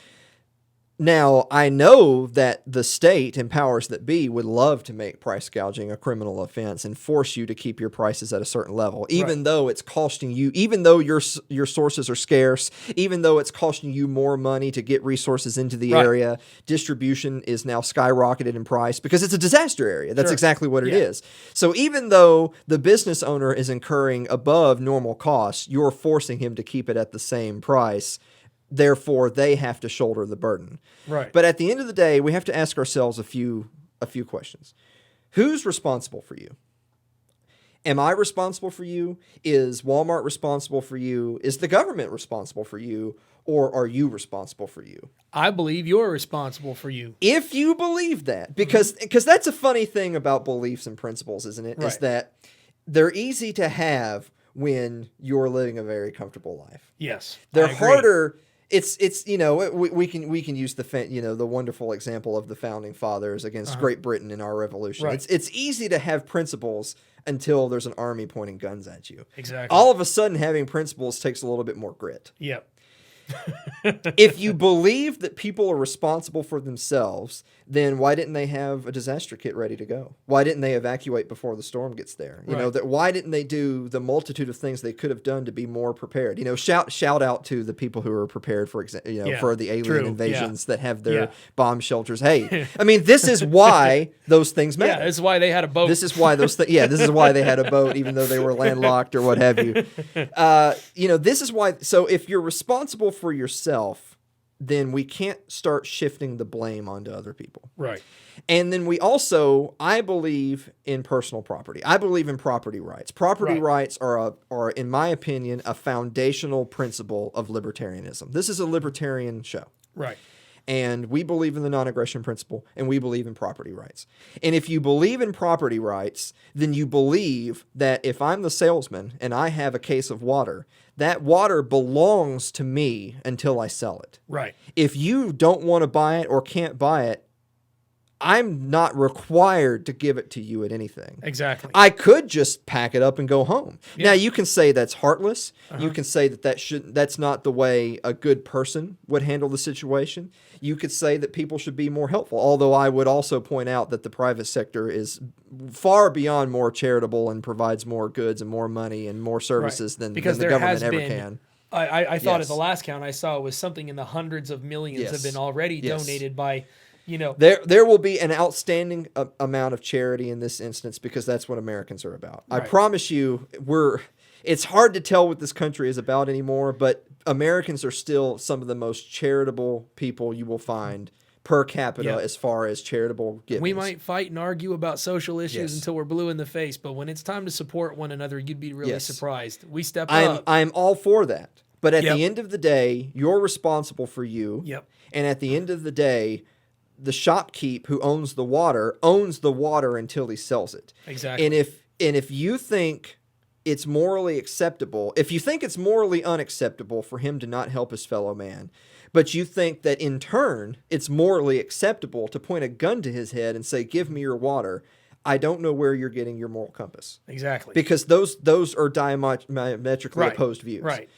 Speaker 2: Now, I know that the state and powers that be would love to make price gouging a criminal offense and force you to keep your prices at a certain level, even though it's costing you, even though your sources are scarce, even though it's costing you more money to get resources into the area. Distribution is now skyrocketed in price because it's a disaster area. That's exactly what it is. So even though the business owner is incurring above normal costs, you're forcing him to keep it at the same price. Therefore, they have to shoulder the burden.
Speaker 1: Right.
Speaker 2: But at the end of the day, we have to ask ourselves a few questions. Who's responsible for you? Am I responsible for you? Is Walmart responsible for you? Is the government responsible for you? Or are you responsible for you?
Speaker 1: I believe you're responsible for you.
Speaker 2: If you believe that, because that's a funny thing about beliefs and principles, isn't it? Is that they're easy to have when you're living a very comfortable life.
Speaker 1: Yes.
Speaker 2: They're harder. It's we can use the wonderful example of the founding fathers against Great Britain in our revolution.
Speaker 1: Right.
Speaker 2: It's easy to have principles until there's an army pointing guns at you.
Speaker 1: Exactly.
Speaker 2: All of a sudden, having principles takes a little bit more grit.
Speaker 1: Yep.
Speaker 2: If you believe that people are responsible for themselves, then why didn't they have a disaster kit ready to go? Why didn't they evacuate before the storm gets there? Why didn't they do the multitude of things they could have done to be more prepared? Shout out to the people who are prepared for for the alien invasions that have their bomb shelters. Hey, I mean, this is why those things matter.
Speaker 1: Yeah, this is why they had a boat.
Speaker 2: This is why this is why they had a boat, even though they were landlocked or what have you. This is why. So if you're responsible for yourself, then we can't start shifting the blame onto other people.
Speaker 1: Right.
Speaker 2: And then I believe in personal property. I believe in property rights. Property rights are, in my opinion, a foundational principle of libertarianism. This is a libertarian show.
Speaker 1: Right.
Speaker 2: And we believe in the non-aggression principle, and we believe in property rights. And if you believe in property rights, then you believe that if I'm the salesman and I have a case of water, that water belongs to me until I sell it.
Speaker 1: Right.
Speaker 2: If you don't want to buy it or can't buy it, I'm not required to give it to you at anything.
Speaker 1: Exactly.
Speaker 2: I could just pack it up and go home.
Speaker 1: Yeah.
Speaker 2: Now you can say that's heartless. You can say that's not the way a good person would handle the situation. You could say that people should be more helpful. Although I would also point out that the private sector is far beyond more charitable and provides more goods and more money and more services than the government ever can.
Speaker 1: I thought at the last count I saw was something in the hundreds of millions have been already donated by,
Speaker 2: There will be an outstanding amount of charity in this instance because that's what Americans are about. Right. I promise you, it's hard to tell what this country is about anymore, but Americans are still some of the most charitable people you will find per capita as far as charitable giving.
Speaker 1: We might fight and argue about social issues until we're blue in the face, but when it's time to support one another, you'd be really surprised. We step up.
Speaker 2: I'm all for that. But at the end of the day, you're responsible for you.
Speaker 1: Yep.
Speaker 2: And at the end of the day, the shopkeep who owns the water until he sells it.
Speaker 1: Exactly.
Speaker 2: And if you think it's morally acceptable, if you think it's morally unacceptable for him to not help his fellow man, but you think that in turn it's morally acceptable to point a gun to his head and say, "Give me your water," I don't know where you're getting your moral compass.
Speaker 1: Exactly.
Speaker 2: Because those are diametrically opposed views.
Speaker 1: Right.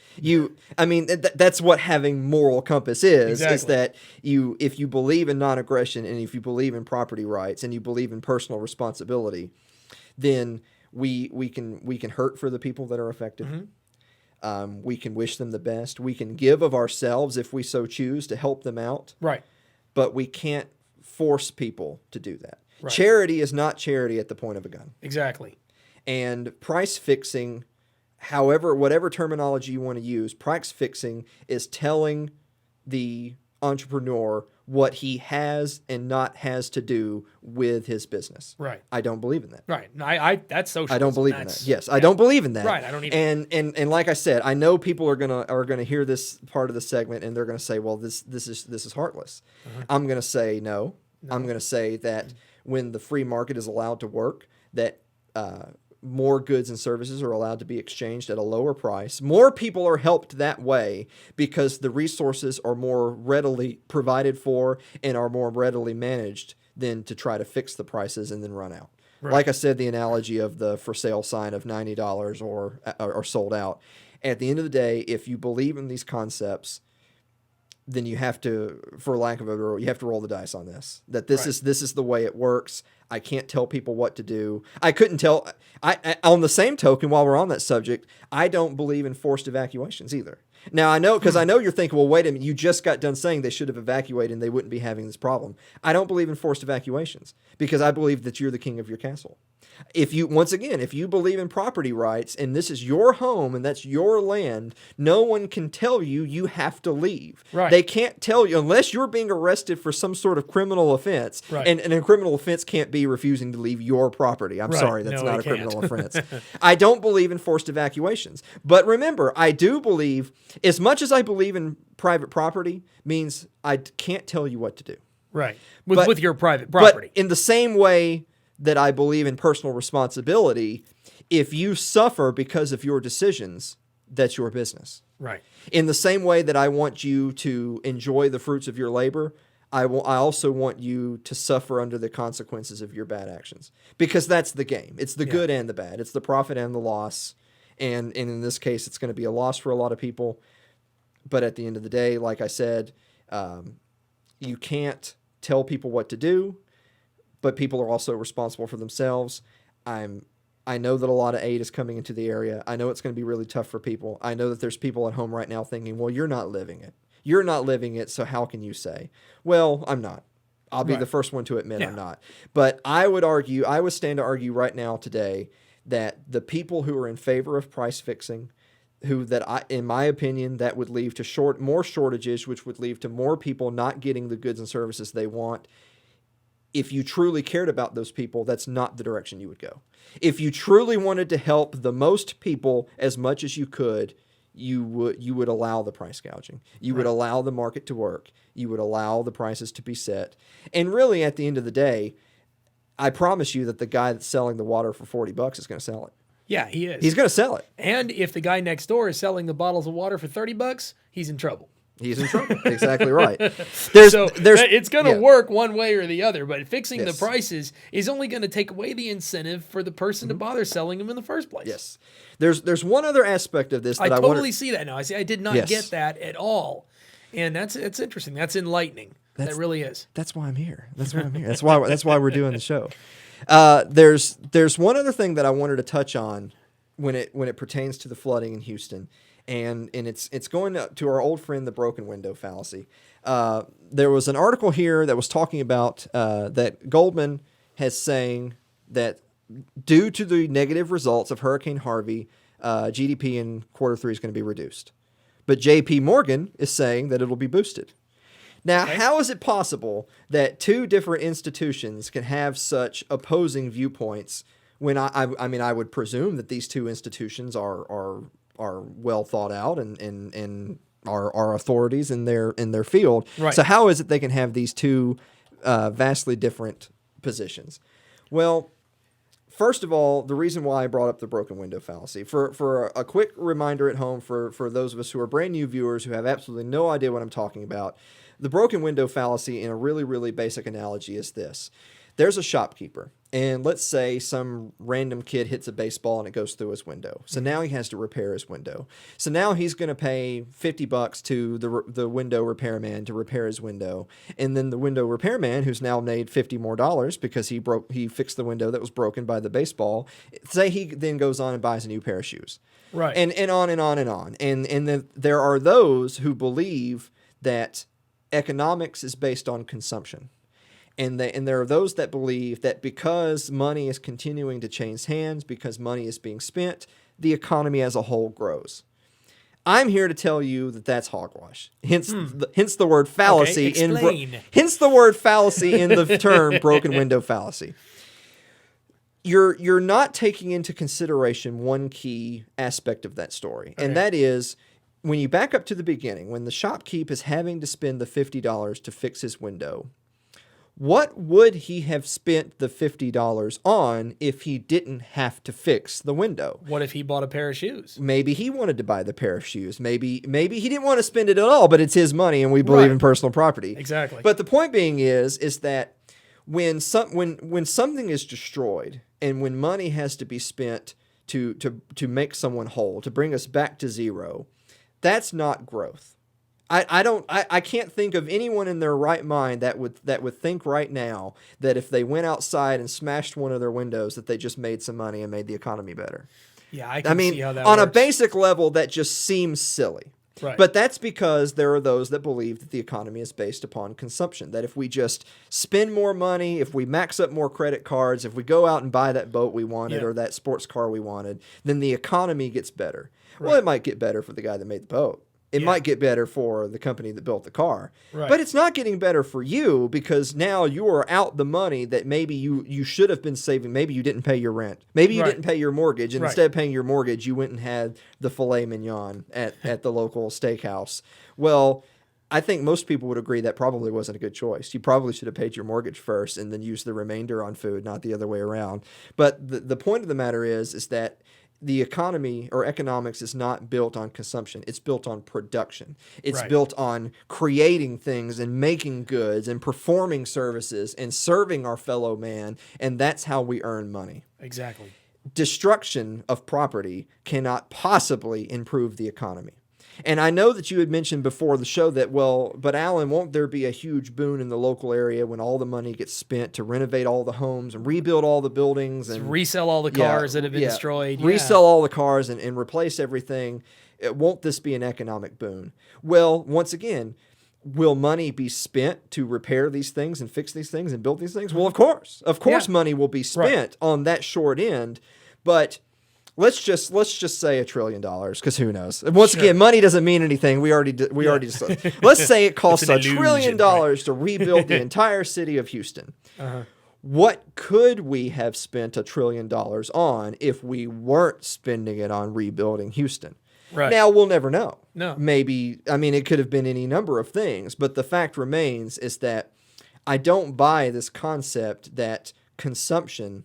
Speaker 2: That's what having moral compass is.
Speaker 1: Exactly.
Speaker 2: Is that if you believe in non-aggression and if you believe in property rights and you believe in personal responsibility, then we can hurt for the people that are affected. Mm-hmm. We can wish them the best. We can give of ourselves if we so choose to help them out.
Speaker 1: Right.
Speaker 2: But we can't force people to do that.
Speaker 1: Right.
Speaker 2: Charity is not charity at the point of a gun.
Speaker 1: Exactly.
Speaker 2: And price fixing, whatever terminology you want to use, price fixing is telling the entrepreneur what he has and not has to do with his business.
Speaker 1: Right.
Speaker 2: I don't believe in that.
Speaker 1: Right. No, that's socialism.
Speaker 2: I don't believe in that. Yes, I don't believe in that.
Speaker 1: Right. I don't either.
Speaker 2: And like I said, I know people are gonna hear this part of the segment and they're gonna say, well, this is heartless. I'm gonna say no. I'm gonna say that when the free market is allowed to work, that more goods and services are allowed to be exchanged at a lower price. More people are helped that way because the resources are more readily provided for and are more readily managed than to try to fix the prices and then run out. Right. Like I said, the analogy of the for sale sign of $90 or sold out. At the end of the day, if you believe in these concepts, then you have to, for lack of a better word, you have to roll the dice on this. That this is the way it works. I can't tell people what to do. I couldn't tell. I on the same token, while we're on that subject, I don't believe in forced evacuations either. Now I know you're thinking, well, wait a minute, you just got done saying they should have evacuated and they wouldn't be having this problem. I don't believe in forced evacuations because I believe that you're the king of your castle. If you believe in property rights and this is your home and that's your land, no one can tell you have to leave.
Speaker 1: Right.
Speaker 2: They can't tell you unless you're being arrested for some sort of criminal offense.
Speaker 1: Right.
Speaker 2: And a criminal offense can't be refusing to leave your property. I'm sorry, that's not a criminal offense. I don't believe in forced evacuations. But remember, I do believe, as much as I believe in private property, means I can't tell you what to do.
Speaker 1: Right. With your private property.
Speaker 2: But in the same way that I believe in personal responsibility, if you suffer because of your decisions, that's your business.
Speaker 1: Right.
Speaker 2: In the same way that I want you to enjoy the fruits of your labor, I also want you to suffer under the consequences of your bad actions. Because that's the game. It's the good and the bad. It's the profit and the loss. And in this case, it's going to be a loss for a lot of people. But at the end of the day, like I said, you can't tell people what to do. But people are also responsible for themselves. I know that a lot of aid is coming into the area. I know it's going to be really tough for people. I know that there's people at home right now thinking, well, you're not living it. You're not living it, so how can you say? Well, I'm not. I'll be the first one to admit I'm not. But I would stand to argue right now today that the people who are in favor of price fixing, in my opinion, that would lead to more shortages, which would lead to more people not getting the goods and services they want. If you truly cared about those people, that's not the direction you would go. If you truly wanted to help the most people as much as you could, you would allow the price gouging. You would allow the market to work. You would allow the prices to be set. And really, at the end of the day, I promise you that the guy that's selling the water for $40 is going to sell it.
Speaker 1: Yeah, he is.
Speaker 2: He's going to sell it.
Speaker 1: And if the guy next door is selling the bottles of water for $30, he's in trouble.
Speaker 2: He's in trouble. Exactly right.
Speaker 1: It's going to
Speaker 2: yeah.
Speaker 1: work one way or the other, but fixing the
Speaker 2: Yes.
Speaker 1: prices is only going to take away the incentive for the person to bother selling them in the first place.
Speaker 2: Yes. There's one other aspect of this that
Speaker 1: I
Speaker 2: I
Speaker 1: totally see that now. I did not
Speaker 2: Yes.
Speaker 1: get that at all. And it's interesting. That's enlightening. That really is.
Speaker 2: That's why I'm here. That's why I'm here. That's why we're doing the show. There's one other thing that I wanted to touch on when it pertains to the flooding in Houston, and it's going to our old friend, the broken window fallacy. There was an article here that was talking about that Goldman has saying that due to the negative results of Hurricane Harvey, GDP in Q3 is going to be reduced. But JP Morgan is saying that it'll be boosted. Now, how is it possible that two different institutions can have such opposing viewpoints when I mean, I would presume that these two institutions are well thought out and are authorities in their field.
Speaker 1: Right.
Speaker 2: So how is it they can have these two vastly different positions? Well, first of all, the reason why I brought up the broken window fallacy, for a quick reminder at home for those of us who are brand new viewers who have absolutely no idea what I'm talking about, the broken window fallacy in a really, really basic analogy is this. There's a shopkeeper, and let's say some random kid hits a baseball and it goes through his window. So now he has to repair his window. So now he's going to pay $50 to the window repairman to repair his window. And then the window repairman, who's now made $50 more because he fixed the window that was broken by the baseball, say he then goes on and buys a new pair of shoes.
Speaker 1: Right.
Speaker 2: And on and on and on. And then there are those who believe that economics is based on consumption. And there are those that believe that because money is continuing to change hands, because money is being spent, the economy as a whole grows. I'm here to tell you that that's hogwash. Hence the word fallacy. Hence the word fallacy in the term broken window fallacy. You're not taking into consideration one key aspect of that story, and that is when you back up to the beginning, when the shopkeep is having to spend the $50 to fix his window. What would he have spent the $50 on if he didn't have to fix the window?
Speaker 1: What if he bought a pair of shoes?
Speaker 2: Maybe he wanted to buy the pair of shoes. Maybe he didn't want to spend it at all, but it's his money and we believe in personal property.
Speaker 1: Exactly.
Speaker 2: But the point being is that when something is destroyed and when money has to be spent to make someone whole, to bring us back to zero, that's not growth. I can't think of anyone in their right mind that would think right now that if they went outside and smashed one of their windows that they just made some money and made the economy better.
Speaker 1: Yeah, I can see how that
Speaker 2: on
Speaker 1: works.
Speaker 2: a basic level, that just seems silly.
Speaker 1: Right.
Speaker 2: But that's because there are those that believe that the economy is based upon consumption, that if we just spend more money, if we max up more credit cards, if we go out and buy that boat we wanted or that sports car we wanted, then the economy gets better. Right. Well, it might get better for the guy that made the boat. It might get better for the company that built the car. Right. But it's not getting better for you because now you are out the money that maybe you should have been saving. Maybe you didn't pay your rent. Maybe you didn't pay your mortgage. And instead of paying your mortgage, you went and had the filet mignon at the local steakhouse. Well, I think most people would agree that probably wasn't a good choice. You probably should have paid your mortgage first and then used the remainder on food, not the other way around. But the point of the matter is that the economy or economics is not built on consumption. It's built on production. It's built on creating things and making goods and performing services and serving our fellow man. And that's how we earn money.
Speaker 1: Exactly.
Speaker 2: Destruction of property cannot possibly improve the economy. And I know that you had mentioned before the show that, well, but Alan, won't there be a huge boon in the local area when all the money gets spent to renovate all the homes and rebuild all the buildings and
Speaker 1: resell all the cars that have been destroyed?
Speaker 2: Resell all the cars and replace everything. Won't this be an economic boon? Well, once again, will money be spent to repair these things and fix these things and build these things? Well, of course. Of course money will be spent on that short end, but let's just say $1 trillion, because who knows? Once again, money doesn't mean anything. We already discussed. Let's say it costs $1 trillion to rebuild the entire city of Houston. What could we have spent $1 trillion on if we weren't spending it on rebuilding Houston? Right. Now, we'll never know.
Speaker 1: No.
Speaker 2: Maybe, it could have been any number of things, but the fact remains is that I don't buy this concept that consumption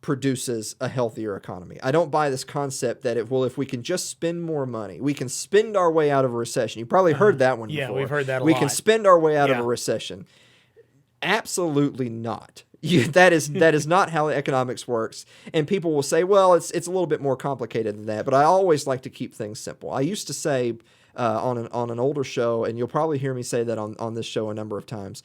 Speaker 2: produces a healthier economy. I don't buy this concept that if we can just spend more money, we can spend our way out of a recession. You probably heard that one before.
Speaker 1: Yeah, we've heard that a
Speaker 2: We
Speaker 1: lot.
Speaker 2: can spend our way out of
Speaker 1: Yeah.
Speaker 2: a recession. Absolutely not. That is not how economics works. And people will say, well, it's a little bit more complicated than that. But I always like to keep things simple. I used to say on an older show, and you'll probably hear me say that on this show a number of times,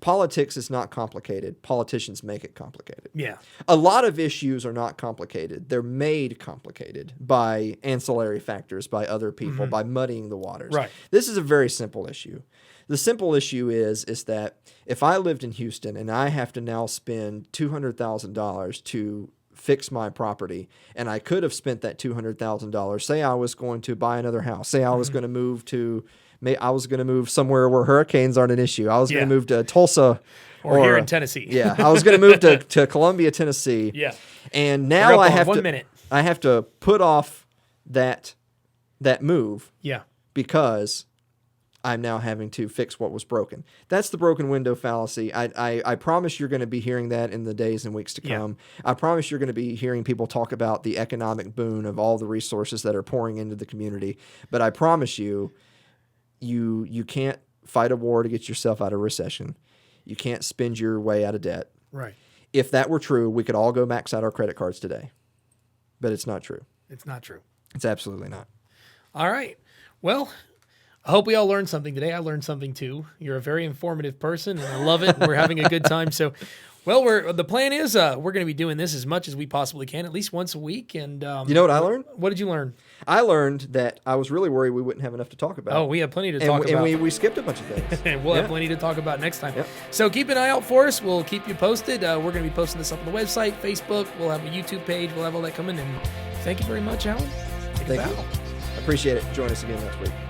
Speaker 2: politics is not complicated. Politicians make it complicated.
Speaker 1: Yeah.
Speaker 2: A lot of issues are not complicated. They're made complicated by ancillary factors, by other people, by muddying the waters.
Speaker 1: Right.
Speaker 2: This is a very simple issue. The simple issue is that if I lived in Houston and I have to now spend $200,000 to fix my property, and I could have spent that $200,000, say I was going to buy another house, say I was going to move to somewhere where hurricanes aren't an issue. I was going to move to Tulsa.
Speaker 1: Or here in Tennessee.
Speaker 2: Yeah, I was going to move to Columbia, Tennessee.
Speaker 1: Yeah.
Speaker 2: And now I have
Speaker 1: I
Speaker 2: have to put off that move.
Speaker 1: Yeah.
Speaker 2: Because I'm now having to fix what was broken. That's the broken window fallacy. I promise you're going to be hearing that in the days and weeks to come. I promise you're going to be hearing people talk about the economic boon of all the resources that are pouring into the community. But I promise you can't fight a war to get yourself out of recession. You can't spend your way out of debt.
Speaker 1: Right.
Speaker 2: If that were true, we could all go max out our credit cards today. But it's not true.
Speaker 1: It's not true.
Speaker 2: It's absolutely not.
Speaker 1: All right. Well, I hope we all learned something today. I learned something too. You're a very informative person, and I love it. And we're having a good time. So, well, the plan is we're going to be doing this as much as we possibly can, at least once a week. And
Speaker 2: you know what I learned?
Speaker 1: What did you learn?
Speaker 2: I learned that I was really worried we wouldn't have enough to talk about.
Speaker 1: Oh, we have plenty to talk about.
Speaker 2: And we skipped a bunch of things.
Speaker 1: And we'll have plenty to talk about next time.
Speaker 2: Yep.
Speaker 1: So keep an eye out for us. We'll keep you posted. We're going to be posting this up on the website, Facebook. We'll have a YouTube page. We'll have all that coming. And thank you very much, Alan.
Speaker 2: Thank you. Appreciate it. Join us again next week.